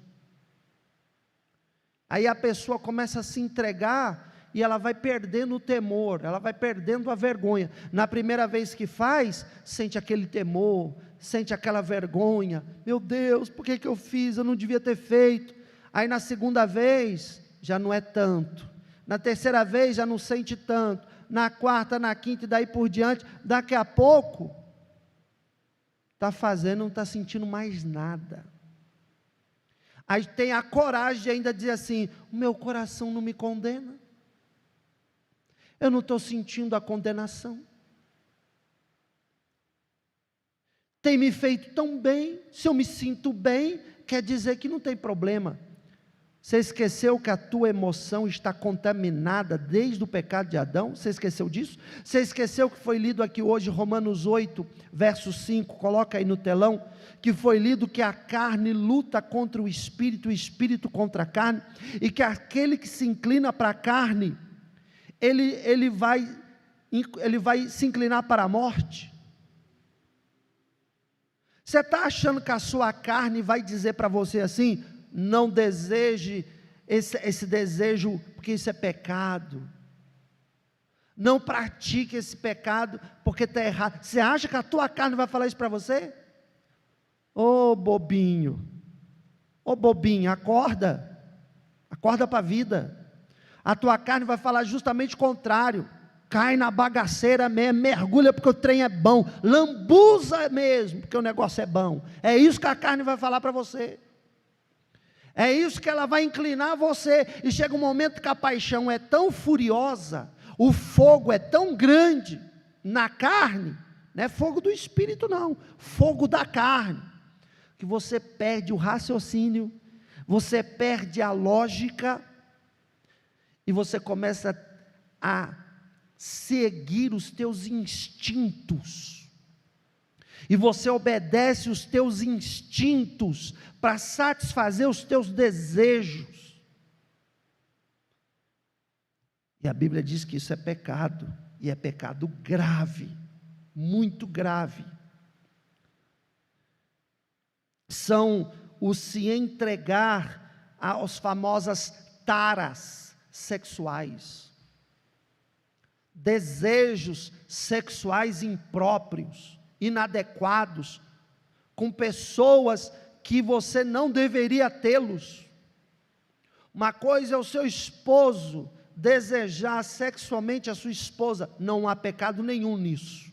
Aí a pessoa começa a se entregar e ela vai perdendo o temor, ela vai perdendo a vergonha. Na primeira vez que faz, sente aquele temor, sente aquela vergonha. Meu Deus, por que eu fiz? Eu não devia ter feito. Aí na segunda vez, já não é tanto. Na terceira vez, já não sente tanto. Na quarta, na quinta e daí por diante, daqui a pouco, está fazendo, não está sentindo mais nada. Aí tem a coragem de ainda dizer assim, o meu coração não me condena. Eu não estou sentindo a condenação. Tem me feito tão bem, se eu me sinto bem, quer dizer que não tem problema. Você esqueceu que a tua emoção está contaminada desde o pecado de Adão? Você esqueceu disso? Você esqueceu que foi lido aqui hoje, Romanos 8, verso 5, coloca aí no telão, que foi lido que a carne luta contra o espírito contra a carne, e que aquele que se inclina para a carne, ele vai se inclinar para a morte. Você está achando que a sua carne vai dizer para você assim, não deseje esse desejo, porque isso é pecado, não pratique esse pecado, porque está errado. Você acha que a tua carne vai falar isso para você? Ô bobinho, acorda para a vida. A tua carne vai falar justamente o contrário, cai na bagaceira mesmo, mergulha porque o trem é bom, lambuza mesmo, porque o negócio é bom. É isso que a carne vai falar para você, é isso que ela vai inclinar você, e chega um momento que a paixão é tão furiosa, o fogo é tão grande na carne, não é fogo do espírito não, fogo da carne, que você perde o raciocínio, você perde a lógica, e você começa a seguir os teus instintos, e você obedece os teus instintos, para satisfazer os teus desejos, e a Bíblia diz que isso é pecado, e é pecado grave, muito grave. São o se entregar às famosas taras sexuais. desejos sexuais impróprios, inadequados, com pessoas que você não deveria tê-los. Uma coisa é o seu esposo desejar sexualmente a sua esposa, não há pecado nenhum nisso.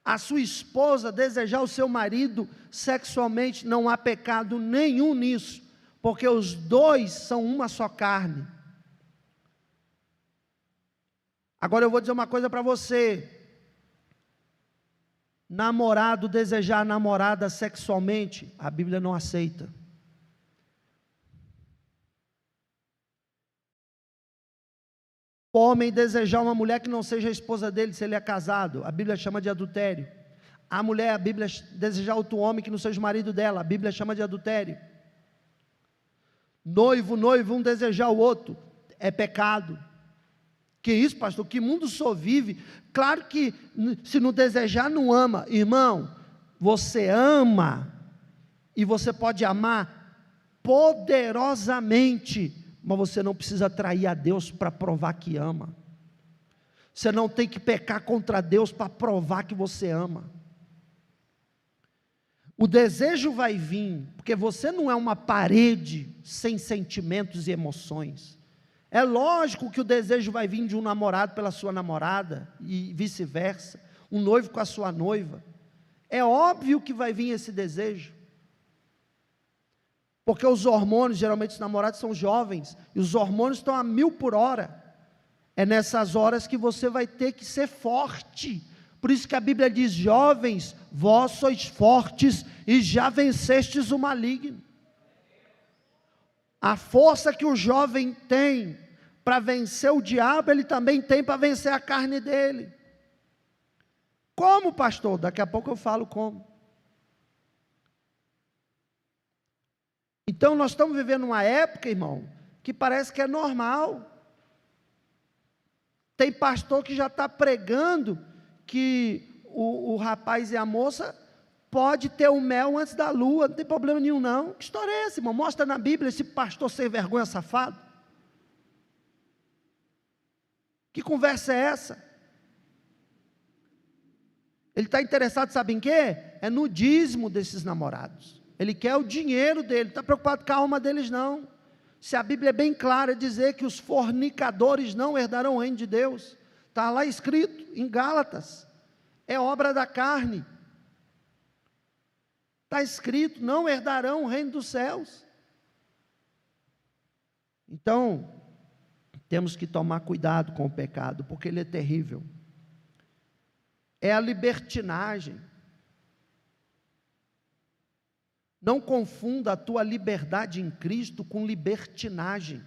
A sua esposa desejar o seu marido sexualmente, não há pecado nenhum nisso, porque os dois são uma só carne. Agora eu vou dizer uma coisa para você: namorado desejar a namorada sexualmente, a Bíblia não aceita. O homem desejar uma mulher que não seja a esposa dele, se ele é casado, a Bíblia chama de adultério. A mulher, a Bíblia desejar outro homem que não seja o marido dela, a Bíblia chama de adultério. Noivo, um desejar o outro, é pecado. Que isso, pastor? Que mundo só vive? Claro que se não desejar, não ama. Irmão, você ama, e você pode amar poderosamente, mas você não precisa trair a Deus para provar que ama. Você não tem que pecar contra Deus para provar que você ama. O desejo vai vir, porque você não é uma parede sem sentimentos e emoções. É lógico que o desejo vai vir de um namorado pela sua namorada, e vice-versa, um noivo com a sua noiva. É óbvio que vai vir esse desejo. Porque os hormônios, geralmente os namorados são jovens, e os hormônios estão a 1000 por hora. É nessas horas que você vai ter que ser forte. Por isso que a Bíblia diz: jovens, vós sois fortes e já vencestes o maligno. A força que o jovem tem para vencer o diabo, ele também tem para vencer a carne dele. Como, pastor? Daqui a pouco eu falo como. Então nós estamos vivendo uma época, irmão, que parece que é normal. Tem pastor que já está pregando que o rapaz e a moça pode ter o mel antes da lua, não tem problema nenhum não. Que história é essa, irmão? Mostra na Bíblia esse pastor sem vergonha safado. Que conversa é essa? Ele está interessado, sabe em quê? É no dízimo desses namorados. Ele quer o dinheiro dele, não está preocupado com a alma deles não. Se a Bíblia é bem clara, dizer que os fornicadores não herdarão o reino de Deus. Está lá escrito em Gálatas. É obra da carne. Está escrito: não herdarão o reino dos céus. Então, temos que tomar cuidado com o pecado, porque ele é terrível. É a libertinagem. Não confunda a tua liberdade em Cristo com libertinagem.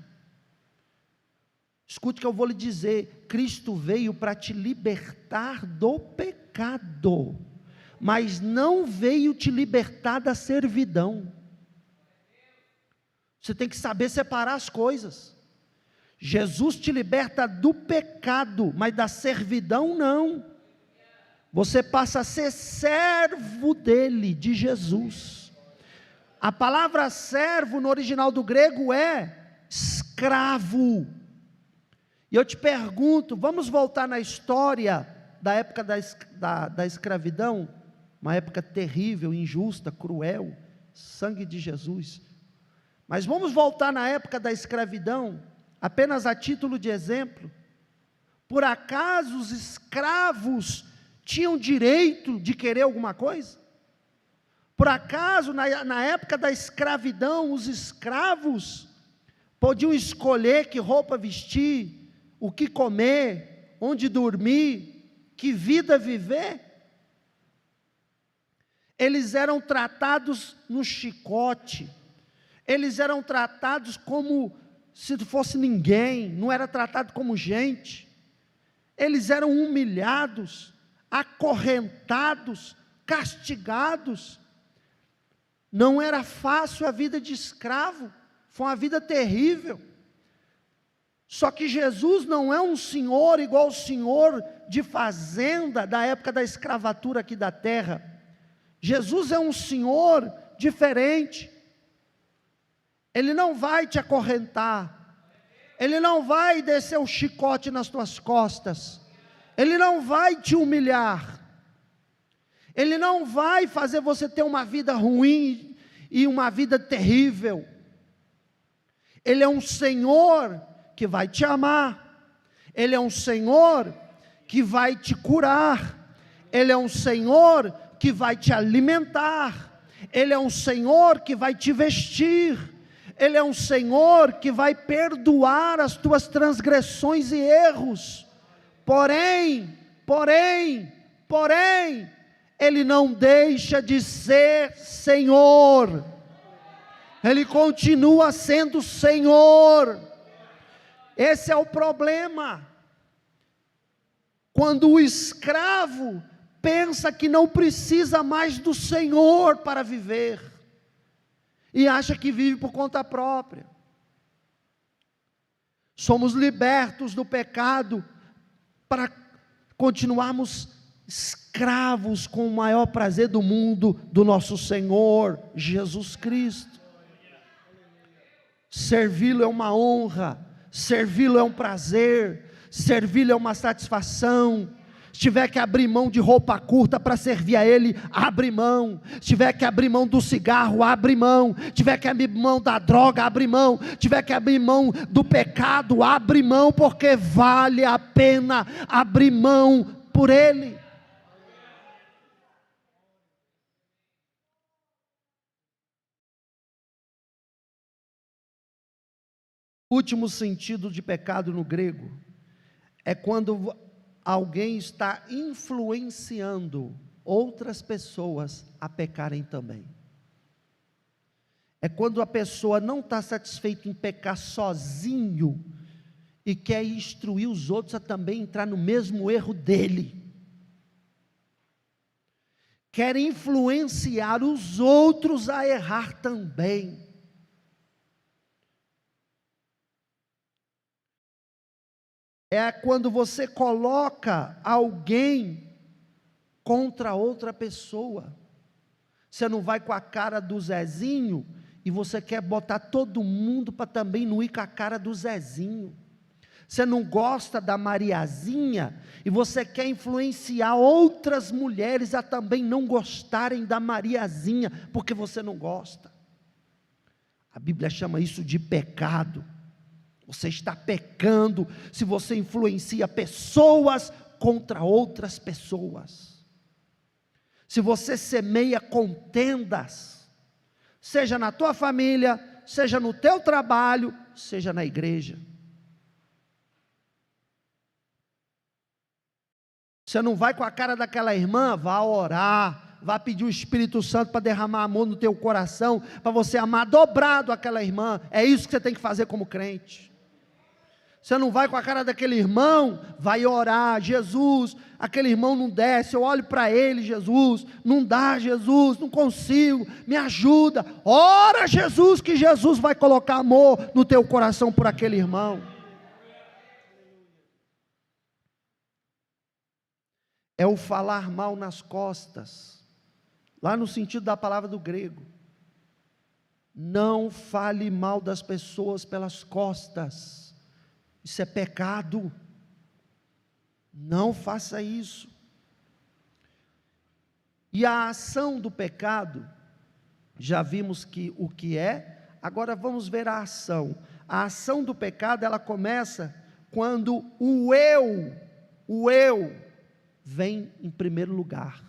Escute o que eu vou lhe dizer: Cristo veio para te libertar do pecado, mas não veio te libertar da servidão. Você tem que saber separar as coisas. Jesus te liberta do pecado, mas da servidão não. Você passa a ser servo dele, de Jesus. A palavra servo no original do grego é escravo. E eu te pergunto, vamos voltar na história da época da escravidão, uma época terrível, injusta, cruel, sangue de Jesus. Mas vamos voltar na época da escravidão, apenas a título de exemplo. Por acaso os escravos tinham direito de querer alguma coisa? Por acaso, na época da escravidão, os escravos podiam escolher que roupa vestir, o que comer, onde dormir, que vida viver? Eles eram tratados no chicote, eles eram tratados como se fosse ninguém, não era tratado como gente. Eles eram humilhados, acorrentados, castigados. Não era fácil a vida de escravo, foi uma vida terrível. Só que Jesus não é um senhor igual o senhor de fazenda da época da escravatura aqui da terra. Jesus é um senhor diferente. Ele não vai te acorrentar, Ele não vai descer o chicote nas tuas costas, Ele não vai te humilhar, Ele não vai fazer você ter uma vida ruim e uma vida terrível. Ele é um Senhor que vai te amar, Ele é um Senhor que vai te curar, Ele é um Senhor que vai te alimentar, Ele é um Senhor que vai te vestir, Ele é um Senhor que vai perdoar as tuas transgressões e erros. Porém, Ele não deixa de ser Senhor. Ele continua sendo Senhor. Esse é o problema. Quando o escravo pensa que não precisa mais do Senhor para viver, e acha que vive por conta própria. Somos libertos do pecado para continuarmos escravos com o maior prazer do mundo, do nosso Senhor Jesus Cristo. Servi-lo é uma honra, servi-lo é um prazer, servi-lo é uma satisfação. Se tiver que abrir mão de roupa curta para servir a Ele, abre mão. Se tiver que abrir mão do cigarro, abre mão. Se tiver que abrir mão da droga, abre mão. Se tiver que abrir mão do pecado, abre mão, porque vale a pena abrir mão por Ele. O último sentido de pecado no grego é quando alguém está influenciando outras pessoas a pecarem também. É quando a pessoa não está satisfeita em pecar sozinho e quer instruir os outros a também entrar no mesmo erro dele. Quer influenciar os outros a errar também. É quando você coloca alguém contra outra pessoa. Você não vai com a cara do Zezinho e você quer botar todo mundo para também não ir com a cara do Zezinho. Você não gosta da Mariazinha e você quer influenciar outras mulheres a também não gostarem da Mariazinha, porque você não gosta. A Bíblia chama isso de pecado. Você está pecando se você influencia pessoas contra outras pessoas. Se você semeia contendas, seja na tua família, seja no teu trabalho, seja na igreja. Você não vai com a cara daquela irmã, vá orar, vá pedir o Espírito Santo para derramar amor no teu coração, para você amar dobrado aquela irmã. É isso que você tem que fazer como crente. Você não vai com a cara daquele irmão, vai orar, Jesus, aquele irmão não desce, eu olho para ele, Jesus, não dá, Jesus, não consigo, me ajuda, ora Jesus, que Jesus vai colocar amor no teu coração por aquele irmão. É o falar mal nas costas, lá no sentido da palavra do grego. Não fale mal das pessoas pelas costas. Isso é pecado. Não faça isso. E a ação do pecado, já vimos que o que é, agora vamos ver a ação. A ação do pecado, ela começa quando o eu vem em primeiro lugar.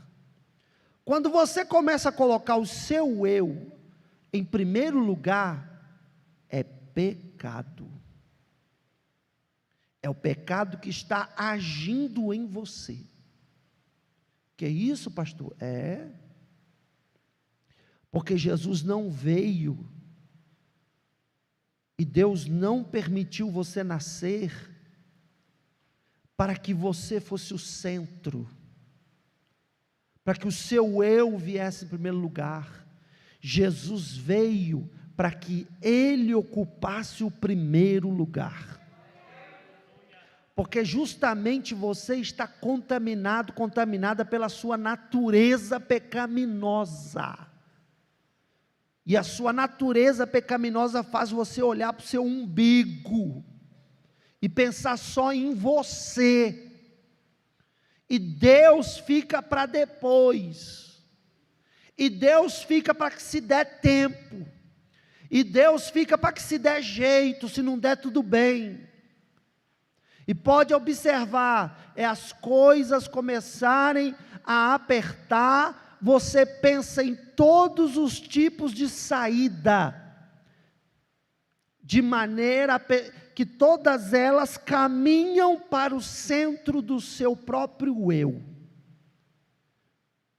Quando você começa a colocar o seu eu em primeiro lugar, é pecado. É o pecado que está agindo em você. Que isso, pastor? É. Porque Jesus não veio, e Deus não permitiu você nascer, para que você fosse o centro, para que o seu eu viesse em primeiro lugar. Jesus veio para que Ele ocupasse o primeiro lugar. Porque justamente você está contaminada pela sua natureza pecaminosa. E a sua natureza pecaminosa faz você olhar para o seu umbigo. e pensar só em você, e Deus fica para depois, e Deus fica para que se der tempo, e Deus fica para que se der jeito, se não der tudo bem. E pode observar, as coisas começarem a apertar, você pensa em todos os tipos de saída, de maneira que todas elas caminham para o centro do seu próprio eu.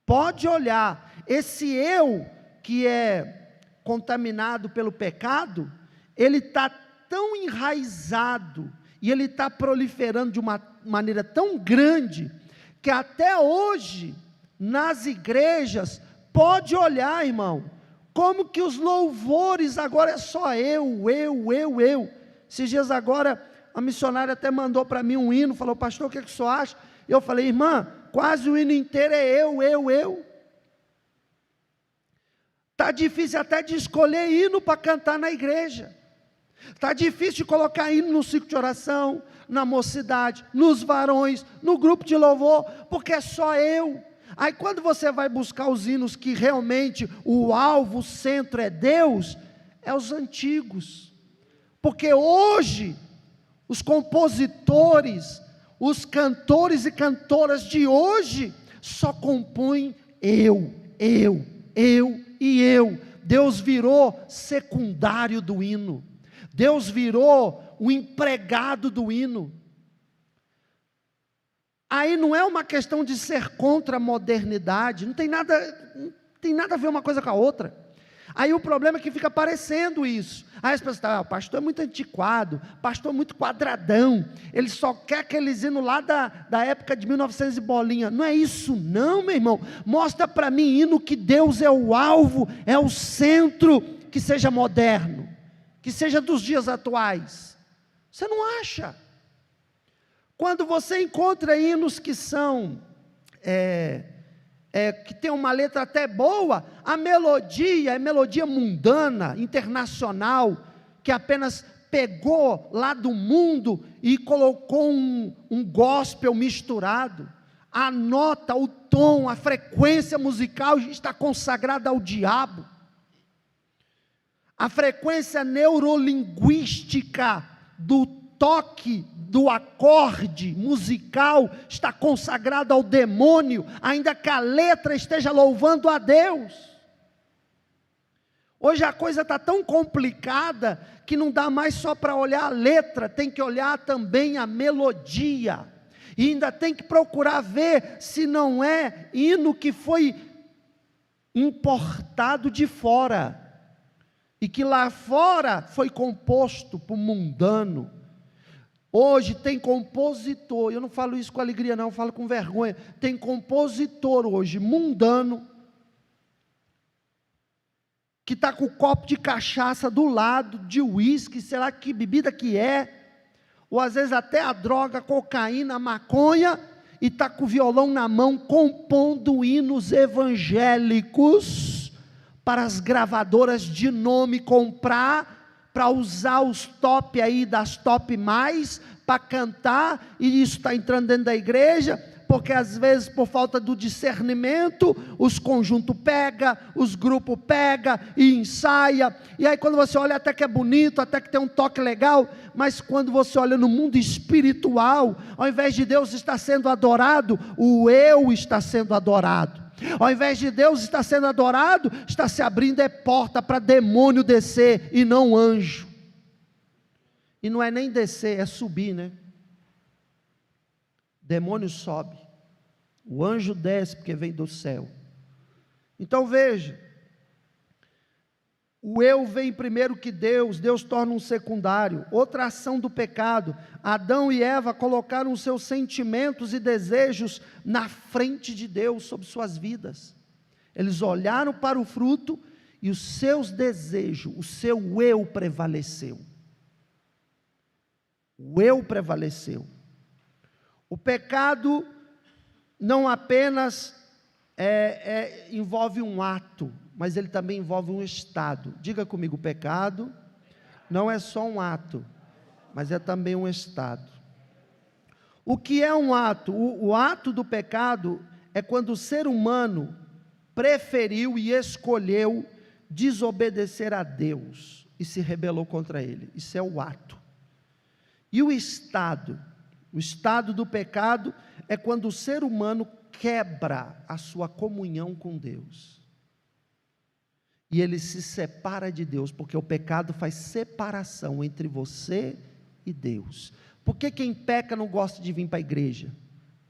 Pode olhar, esse eu que é contaminado pelo pecado, ele está tão enraizado, e ele está proliferando de uma maneira tão grande, que até hoje, nas igrejas, pode olhar, irmão, como que os louvores agora é só eu. Esses dias agora, a missionária até mandou para mim um hino, falou: pastor, o que o senhor acha? Eu falei: irmã, quase o hino inteiro é eu. Está difícil até de escolher hino para cantar na igreja. Está difícil de colocar hino no ciclo de oração, na mocidade, nos varões, no grupo de louvor, porque é só eu. Aí quando você vai buscar os hinos que realmente o alvo, o centro é Deus, é os antigos. Porque hoje, os compositores, os cantores e cantoras de hoje, só compõem eu. Deus virou secundário do hino. Deus virou o empregado do hino. Aí não é uma questão de ser contra a modernidade, não tem nada a ver uma coisa com a outra. Aí o problema é que fica parecendo isso. Aí as pessoas falam: o pastor é muito antiquado, pastor é muito quadradão, ele só quer aqueles hinos lá da época de 1900 e bolinha. Não é isso não, meu irmão. Mostra para mim hino que Deus é o alvo, é o centro, que seja moderno, que seja dos dias atuais. Você não acha? Quando você encontra hinos que são, que tem uma letra até boa, a melodia é melodia mundana, internacional, que apenas pegou lá do mundo e colocou um gospel misturado. A nota, o tom, a frequência musical está consagrada ao diabo. A frequência neurolinguística do toque, do acorde musical, está consagrada ao demônio, ainda que a letra esteja louvando a Deus. Hoje a coisa está tão complicada, que não dá mais só para olhar a letra, tem que olhar também a melodia, e ainda tem que procurar ver se não é hino que foi importado de fora, e que lá fora foi composto por mundano. Hoje tem compositor, eu não falo isso com alegria não, eu falo com vergonha, tem compositor hoje, mundano, que está com o copo de cachaça do lado, de uísque, sei lá que bebida que é, ou às vezes até a droga, a cocaína, a maconha, e está com o violão na mão, compondo hinos evangélicos, para as gravadoras de nome comprar, para usar os top aí, das top mais, para cantar, e isso está entrando dentro da igreja, porque às vezes por falta do discernimento, os conjuntos pega, os grupos pega e ensaia, e aí quando você olha até que é bonito, até que tem um toque legal, mas quando você olha no mundo espiritual, ao invés de Deus estar sendo adorado, o eu está sendo adorado. Ao invés de Deus estar sendo adorado, está se abrindo porta para demônio descer, e não anjo. E não é nem descer, é subir, né? Demônio sobe, o anjo desce porque vem do céu. Então veja, o eu vem primeiro que Deus torna um secundário. Outra ação do pecado: Adão e Eva colocaram os seus sentimentos e desejos na frente de Deus sobre suas vidas. Eles olharam para o fruto e os seus desejos, o seu eu prevaleceu. O eu prevaleceu. O pecado não apenas envolve um ato, mas ele também envolve um estado. Diga comigo: o pecado não é só um ato, mas é também um estado. O que é um ato? O ato do pecado é quando o ser humano preferiu e escolheu desobedecer a Deus e se rebelou contra Ele. Isso é o ato. E o estado do pecado é quando o ser humano quebra a sua comunhão com Deus. E ele se separa de Deus, porque o pecado faz separação entre você e Deus. Por que quem peca não gosta de vir para a igreja?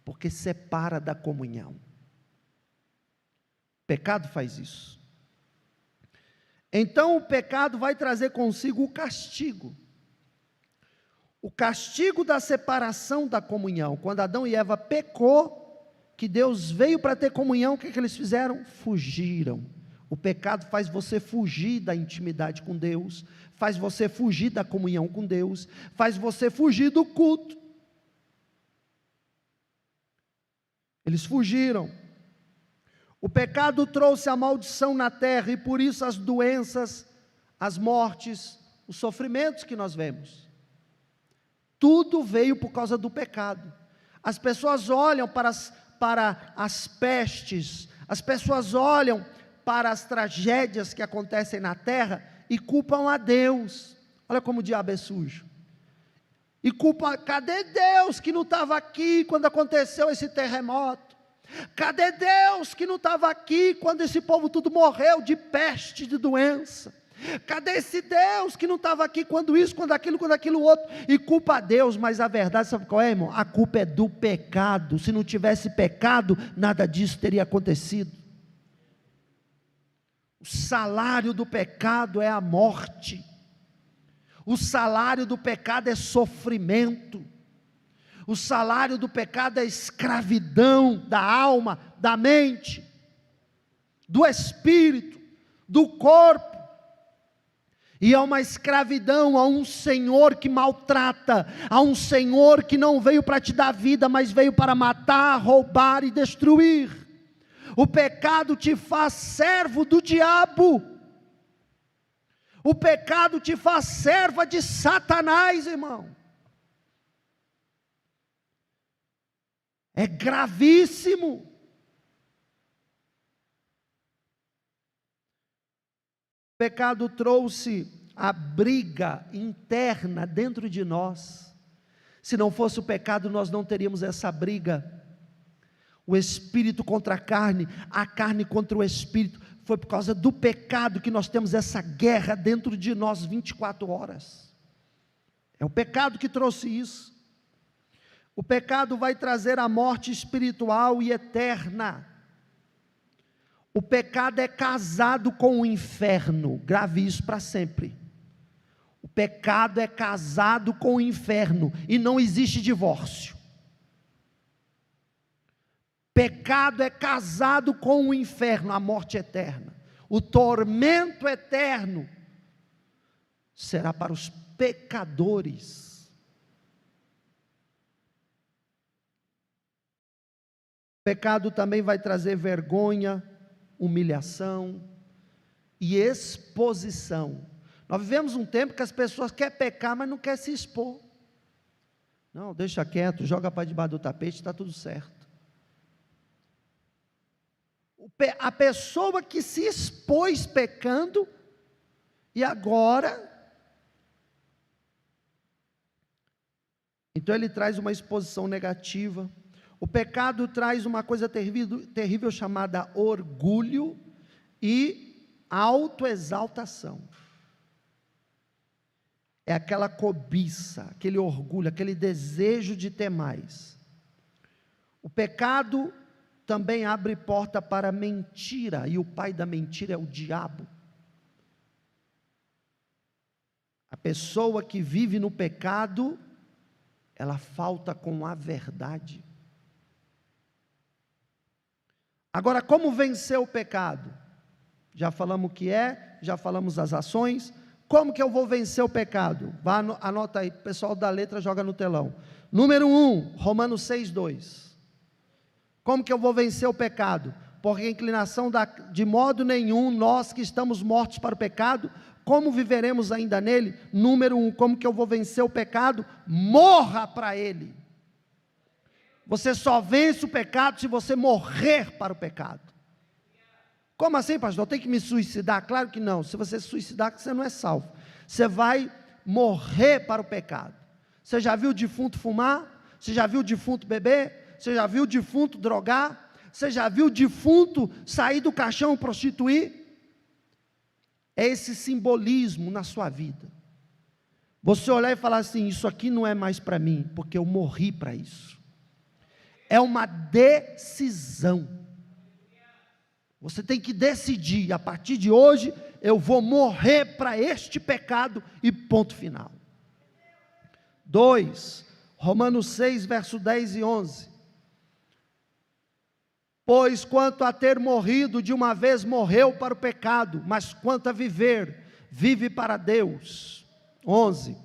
Porque separa da comunhão. O pecado faz isso. Então o pecado vai trazer consigo o castigo. O castigo da separação da comunhão. Quando Adão e Eva pecou, que Deus veio para ter comunhão, o que eles fizeram? Fugiram. O pecado faz você fugir da intimidade com Deus, faz você fugir da comunhão com Deus, faz você fugir do culto. Eles fugiram. O pecado trouxe a maldição na terra, e por isso as doenças, as mortes, os sofrimentos que nós vemos. Tudo veio por causa do pecado. As pessoas olham para as pestes, as pessoas olham para as tragédias que acontecem na terra e culpam a Deus. Olha como o diabo é sujo. E culpam, cadê Deus que não estava aqui quando aconteceu esse terremoto? Cadê Deus que não estava aqui quando esse povo tudo morreu de peste, de doença? Cadê esse Deus que não estava aqui quando isso, quando aquilo outro? E culpa a Deus, mas a verdade, sabe qual é, irmão? A culpa é do pecado. Se não tivesse pecado, nada disso teria acontecido. O salário do pecado é a morte. O salário do pecado é sofrimento. O salário do pecado é escravidão da alma, da mente, do espírito, do corpo. E é uma escravidão a um Senhor que maltrata, a um Senhor que não veio para te dar vida, mas veio para matar, roubar e destruir. O pecado te faz servo do diabo. O pecado te faz serva de Satanás, irmão. É gravíssimo. O pecado trouxe a briga interna dentro de nós. Se não fosse o pecado, nós não teríamos essa briga. O espírito contra a carne contra o espírito. Foi por causa do pecado que nós temos essa guerra dentro de nós 24 horas. É o pecado que trouxe isso. O pecado vai trazer a morte espiritual e eterna. O pecado é casado com o inferno. Grave isso para sempre. O pecado é casado com o inferno e não existe divórcio. Pecado é casado com o inferno, a morte eterna. O tormento eterno será para os pecadores. O pecado também vai trazer vergonha, humilhação e exposição. Nós vivemos um tempo que as pessoas querem pecar, mas não querem se expor. Não, deixa quieto, joga para debaixo do tapete, está tudo certo. A pessoa que se expôs pecando, e agora, então ele traz uma exposição negativa. O pecado traz uma coisa terrível chamada orgulho e autoexaltação. É aquela cobiça, aquele orgulho, aquele desejo de ter mais. O pecado também abre porta para a mentira, e o pai da mentira é o diabo. A pessoa que vive no pecado, ela falta com a verdade. Agora, como vencer o pecado? Já falamos o que é, já falamos as ações. Como que eu vou vencer o pecado? Anota aí, o pessoal da letra joga no telão. Número 1, Romanos 6:2. Como que eu vou vencer o pecado? Porque a inclinação de modo nenhum, nós que estamos mortos para o pecado, Como viveremos ainda nele? Número 1, como que eu vou vencer o pecado? Morra para ele. Você só vence o pecado se você morrer para o pecado. Como assim, pastor? Eu tenho que me suicidar? Claro que não. Se você se suicidar, você não é salvo. Você vai morrer para o pecado. Você já viu o defunto fumar? Você já viu o defunto beber? Você já viu o defunto drogar? Você já viu o defunto sair do caixão prostituir? É esse simbolismo na sua vida. Você olhar e falar assim, isso aqui não é mais para mim, porque eu morri para isso. É uma decisão. Você tem que decidir, a partir de hoje, eu vou morrer para este pecado e ponto final. 2, Romanos 6, verso 10 e 11. Pois quanto a ter morrido de uma vez morreu para o pecado, mas quanto a viver, vive para Deus. 11.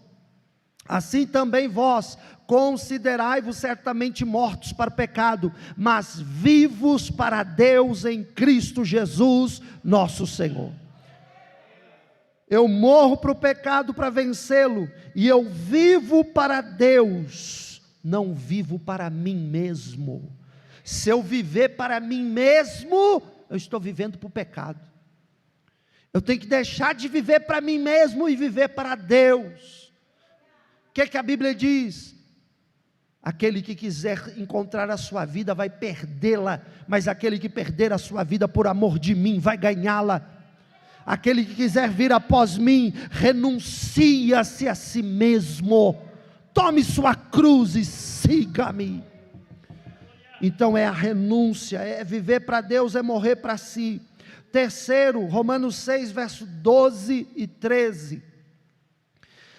Assim também vós, considerai-vos certamente mortos para o pecado, mas vivos para Deus em Cristo Jesus, nosso Senhor. Eu morro para o pecado para vencê-lo, e eu vivo para Deus, não vivo para mim mesmo. Se eu viver para mim mesmo, eu estou vivendo para o pecado. Eu tenho que deixar de viver para mim mesmo e viver para Deus. O que a Bíblia diz? Aquele que quiser encontrar a sua vida vai perdê-la, mas aquele que perder a sua vida por amor de mim vai ganhá-la. Aquele que quiser vir após mim, renuncia-se a si mesmo, tome sua cruz e siga-me. Então é a renúncia, é viver para Deus, é morrer para si. Terceiro, Romanos 6, verso 12 e 13.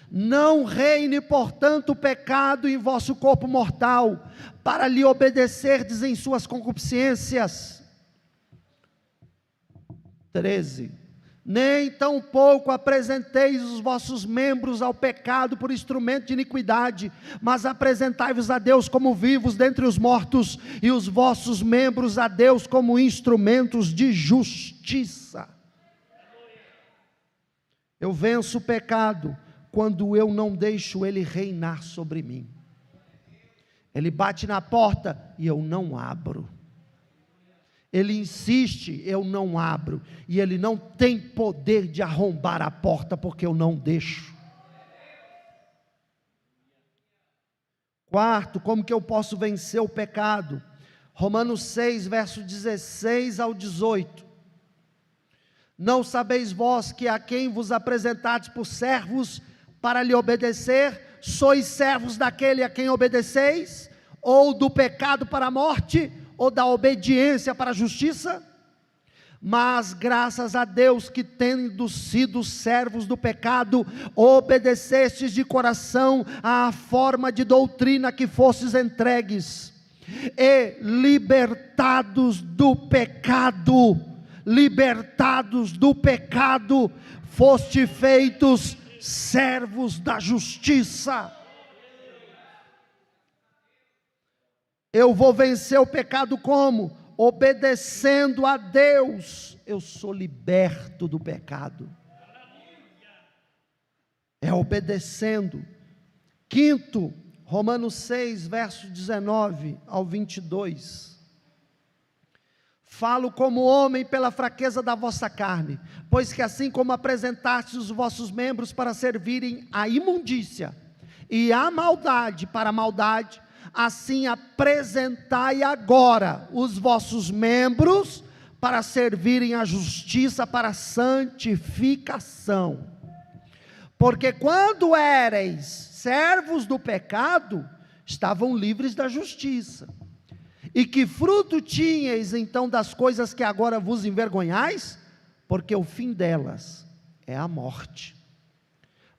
Não reine, portanto, o pecado em vosso corpo mortal, para lhe obedecerdes em suas concupiscências. 13. Nem tampouco apresenteis os vossos membros ao pecado por instrumento de iniquidade, mas apresentai-vos a Deus como vivos dentre os mortos, e os vossos membros a Deus como instrumentos de justiça. Eu venço o pecado quando eu não deixo ele reinar sobre mim. Ele bate na porta e eu não abro. Ele insiste, eu não abro, e ele não tem poder de arrombar a porta, porque eu não deixo. Quarto, como que eu posso vencer o pecado? Romanos 6, verso 16 ao 18. Não sabeis vós que a quem vos apresentates por servos para lhe obedecer, sois servos daquele a quem obedeceis, ou do pecado para a morte, ou da obediência para a justiça? Mas graças a Deus que, tendo sido servos do pecado, obedecestes de coração à forma de doutrina que fostes entregues, e libertados do pecado, foste feitos servos da justiça. Eu vou vencer o pecado como? Obedecendo a Deus. Eu sou liberto do pecado. É obedecendo. Quinto, Romanos 6, verso 19 ao 22. Falo como homem pela fraqueza da vossa carne, pois que assim como apresentastes os vossos membros para servirem à imundícia, e à maldade para a maldade, assim apresentai agora os vossos membros para servirem à justiça, para a santificação. Porque quando éreis servos do pecado, estavam livres da justiça. E que fruto tinhais então das coisas que agora vos envergonhais? Porque o fim delas é a morte.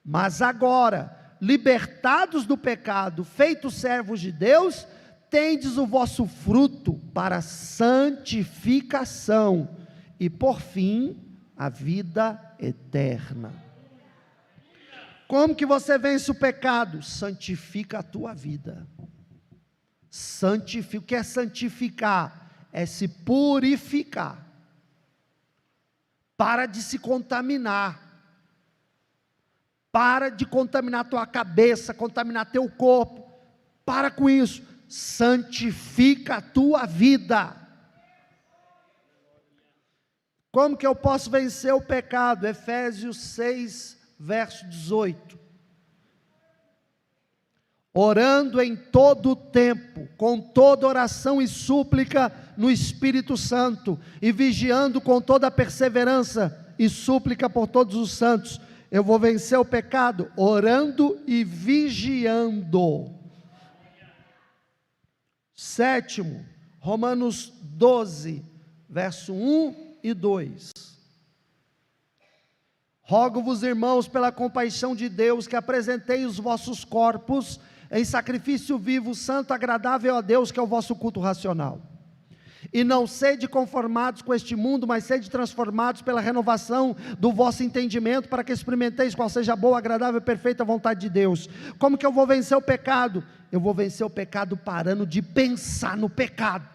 Mas agora, libertados do pecado, feitos servos de Deus, tendes o vosso fruto para a santificação, e por fim, a vida eterna. Como que você vence o pecado? Santifica a tua vida. Santifica. O que é santificar? É se purificar. Para de se contaminar. Para de contaminar tua cabeça, contaminar teu corpo. Para com isso. Santifica a tua vida. Como que eu posso vencer o pecado? Efésios 6, verso 18. Orando em todo o tempo, com toda oração e súplica no Espírito Santo, e vigiando com toda perseverança e súplica por todos os santos. Eu vou vencer o pecado orando e vigiando. Sétimo, Romanos 12, verso 1 e 2. Rogo-vos, irmãos, pela compaixão de Deus, que apresentei os vossos corpos em sacrifício vivo, santo, agradável a Deus, que é o vosso culto racional. E não sede conformados com este mundo, mas sede transformados pela renovação do vosso entendimento, para que experimenteis qual seja a boa, agradável e perfeita vontade de Deus. Como que eu vou vencer o pecado? Eu vou vencer o pecado parando de pensar no pecado.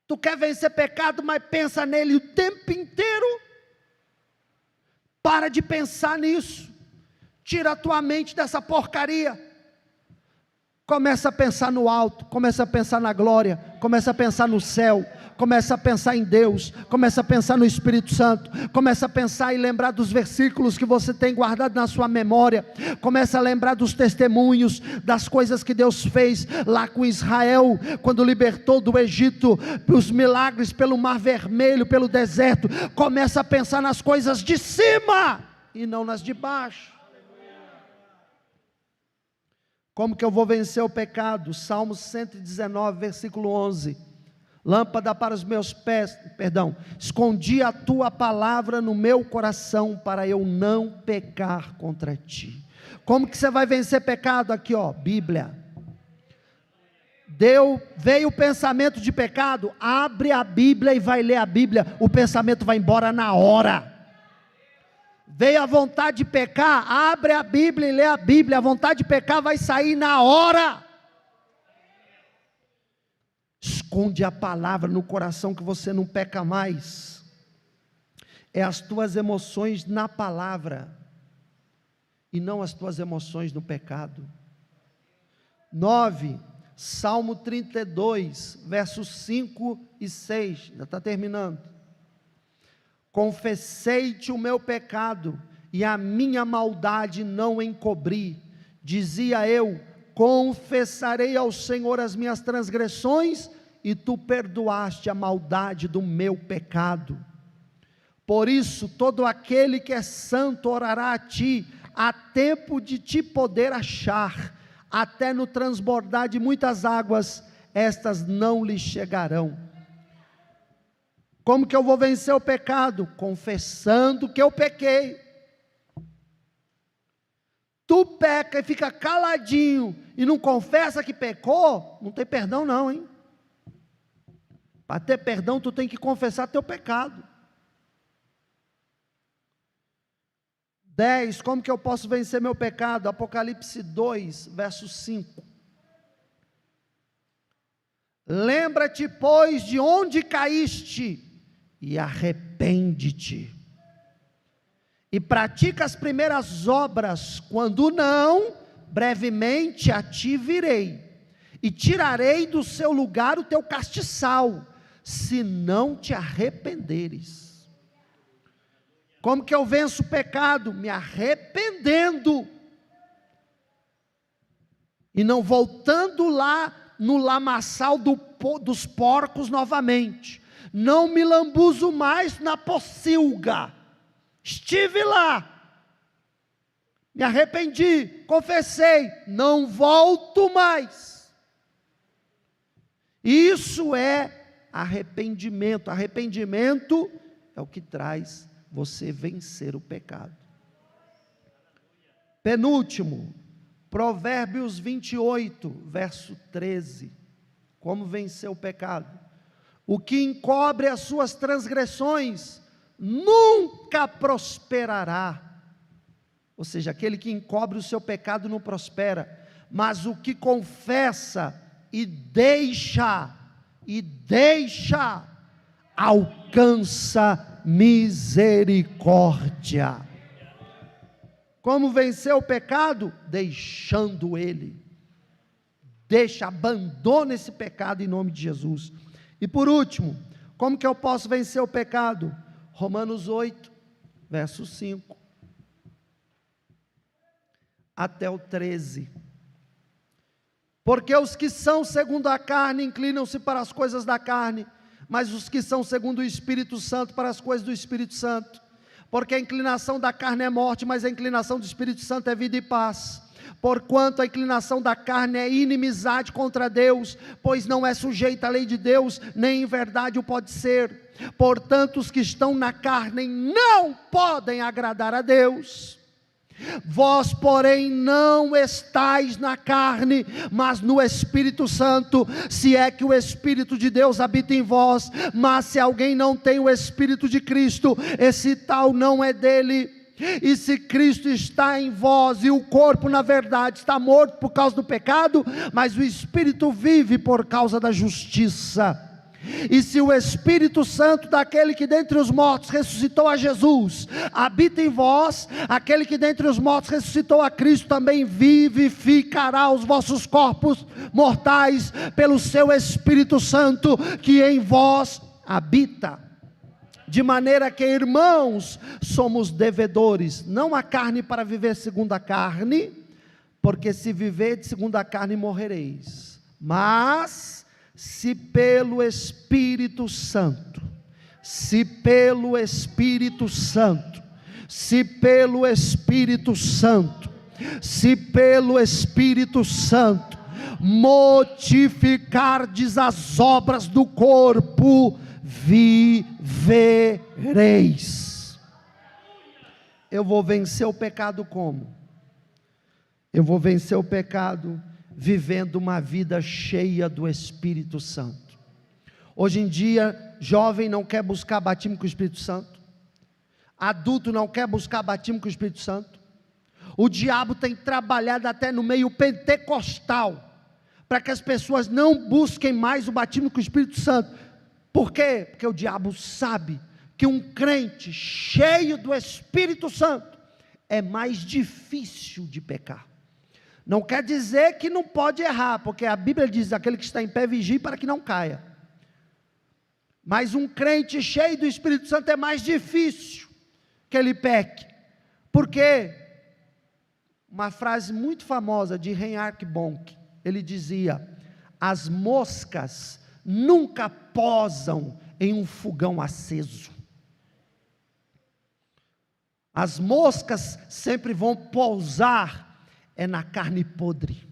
Tu quer vencer pecado, mas pensa nele o tempo inteiro? Para de pensar nisso. Tira a tua mente dessa porcaria. Começa a pensar no alto, começa a pensar na glória, começa a pensar no céu, começa a pensar em Deus, começa a pensar no Espírito Santo, começa a pensar e lembrar dos versículos que você tem guardado na sua memória, começa a lembrar dos testemunhos, das coisas que Deus fez lá com Israel, quando libertou do Egito, os milagres pelo Mar Vermelho, pelo deserto. Começa a pensar nas coisas de cima e não nas de baixo. Como que eu vou vencer o pecado? Salmo 119, versículo 11. Lâmpada para os meus pés, escondi a tua palavra no meu coração, para eu não pecar contra ti. Como que você vai vencer pecado? Aqui ó, Bíblia. Veio o pensamento de pecado, abre a Bíblia e vai ler a Bíblia, o pensamento vai embora na hora. Veio a vontade de pecar, abre a Bíblia e lê a Bíblia, a vontade de pecar vai sair na hora. Esconde a palavra no coração que você não peca mais. É as tuas emoções na palavra, e não as tuas emoções no pecado. 9, Salmo 32, versos 5 e 6, já está terminando. Confessei-te o meu pecado, e a minha maldade não encobri. Dizia eu, confessarei ao Senhor as minhas transgressões, e tu perdoaste a maldade do meu pecado. Por isso, todo aquele que é santo orará a ti, há tempo de te poder achar, até no transbordar de muitas águas, estas não lhe chegarão. Como que eu vou vencer o pecado? Confessando que eu pequei. Tu peca e fica caladinho, e não confessa que pecou, não tem perdão não, hein? Para ter perdão, tu tem que confessar teu pecado. 10, como que eu posso vencer meu pecado? Apocalipse 2, verso 5. Lembra-te, pois, de onde caíste, e arrepende-te, e pratica as primeiras obras. Quando não, brevemente a ti virei, e tirarei do seu lugar o teu castiçal, se não te arrependeres. Como que eu venço o pecado? Me arrependendo, e não voltando lá no lamaçal dos porcos novamente. Não me lambuzo mais na pocilga. Estive lá, me arrependi, confessei, não volto mais. Isso é arrependimento. Arrependimento é o que traz você vencer o pecado. Penúltimo, Provérbios 28, verso 13. Como vencer o pecado? O que encobre as suas transgressões nunca prosperará. Ou seja, aquele que encobre o seu pecado não prospera, mas o que confessa e deixa, alcança misericórdia. Como vencer o pecado? Deixando ele. Abandona esse pecado em nome de Jesus. E por último, como que eu posso vencer o pecado? Romanos 8, verso 5 até o 13. Porque os que são segundo a carne inclinam-se para as coisas da carne, mas os que são segundo o Espírito Santo para as coisas do Espírito Santo. Porque a inclinação da carne é morte, mas a inclinação do Espírito Santo é vida e paz. Porquanto a inclinação da carne é inimizade contra Deus, pois não é sujeita à lei de Deus, nem em verdade o pode ser. Portanto, os que estão na carne não podem agradar a Deus. Vós, porém, não estáis na carne, mas no Espírito Santo, se é que o Espírito de Deus habita em vós. Mas se alguém não tem o Espírito de Cristo, esse tal não é dele. E se Cristo está em vós, e o corpo na verdade está morto por causa do pecado, mas o Espírito vive por causa da justiça. E se o Espírito Santo daquele que dentre os mortos ressuscitou a Jesus habita em vós, aquele que dentre os mortos ressuscitou a Cristo também vivificará os vossos corpos mortais pelo seu Espírito Santo que em vós habita. De maneira que, irmãos, somos devedores, não a carne para viver segundo a carne, porque se viver segundo a carne morrereis, mas se pelo Espírito Santo, se pelo Espírito Santo, se pelo Espírito Santo, se pelo Espírito Santo, mortificardes as obras do corpo, vivereis. Eu vou vencer o pecado como? Eu vou vencer o pecado vivendo uma vida cheia do Espírito Santo. Hoje em dia, jovem não quer buscar batismo com o Espírito Santo, adulto não quer buscar batismo com o Espírito Santo. O diabo tem trabalhado até no meio pentecostal, para que as pessoas não busquem mais o batismo com o Espírito Santo. Por quê? Porque o diabo sabe que um crente cheio do Espírito Santo é mais difícil de pecar. Não quer dizer que não pode errar, porque a Bíblia diz: aquele que está em pé vigie para que não caia. Mas um crente cheio do Espírito Santo é mais difícil que ele peque. Por quê? Uma frase muito famosa de Reinhard Bonk, ele dizia: as moscas nunca posam em um fogão aceso. As moscas sempre vão pousar na carne podre.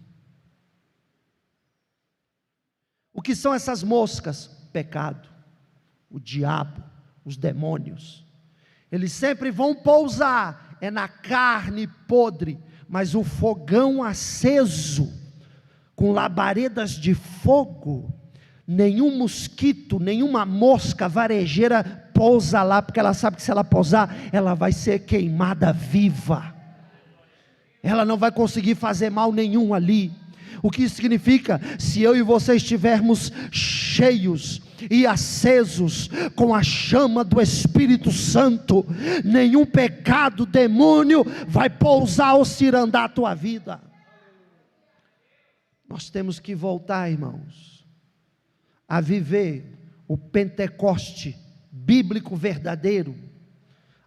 O que são essas moscas? Pecado, o diabo, os demônios. Eles sempre vão pousar na carne podre, mas o fogão aceso, com labaredas de fogo, nenhum mosquito, nenhuma mosca varejeira pousa lá, porque ela sabe que se ela pousar, ela vai ser queimada viva, ela não vai conseguir fazer mal nenhum ali. O que isso significa? Se eu e você estivermos cheios e acesos com a chama do Espírito Santo, nenhum pecado, demônio vai pousar ou cirandar a tua vida. Nós temos que voltar, irmãos, a viver o Pentecoste bíblico verdadeiro.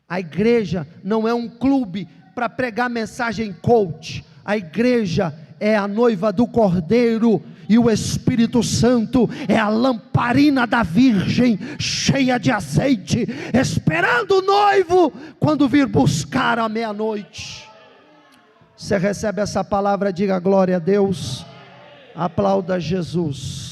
A igreja não é um clube para pregar mensagem coach. A igreja é a noiva do Cordeiro, e o Espírito Santo é a lamparina da Virgem, cheia de azeite, esperando o noivo, quando vir buscar à meia-noite. Você recebe essa palavra, diga glória a Deus, aplauda Jesus.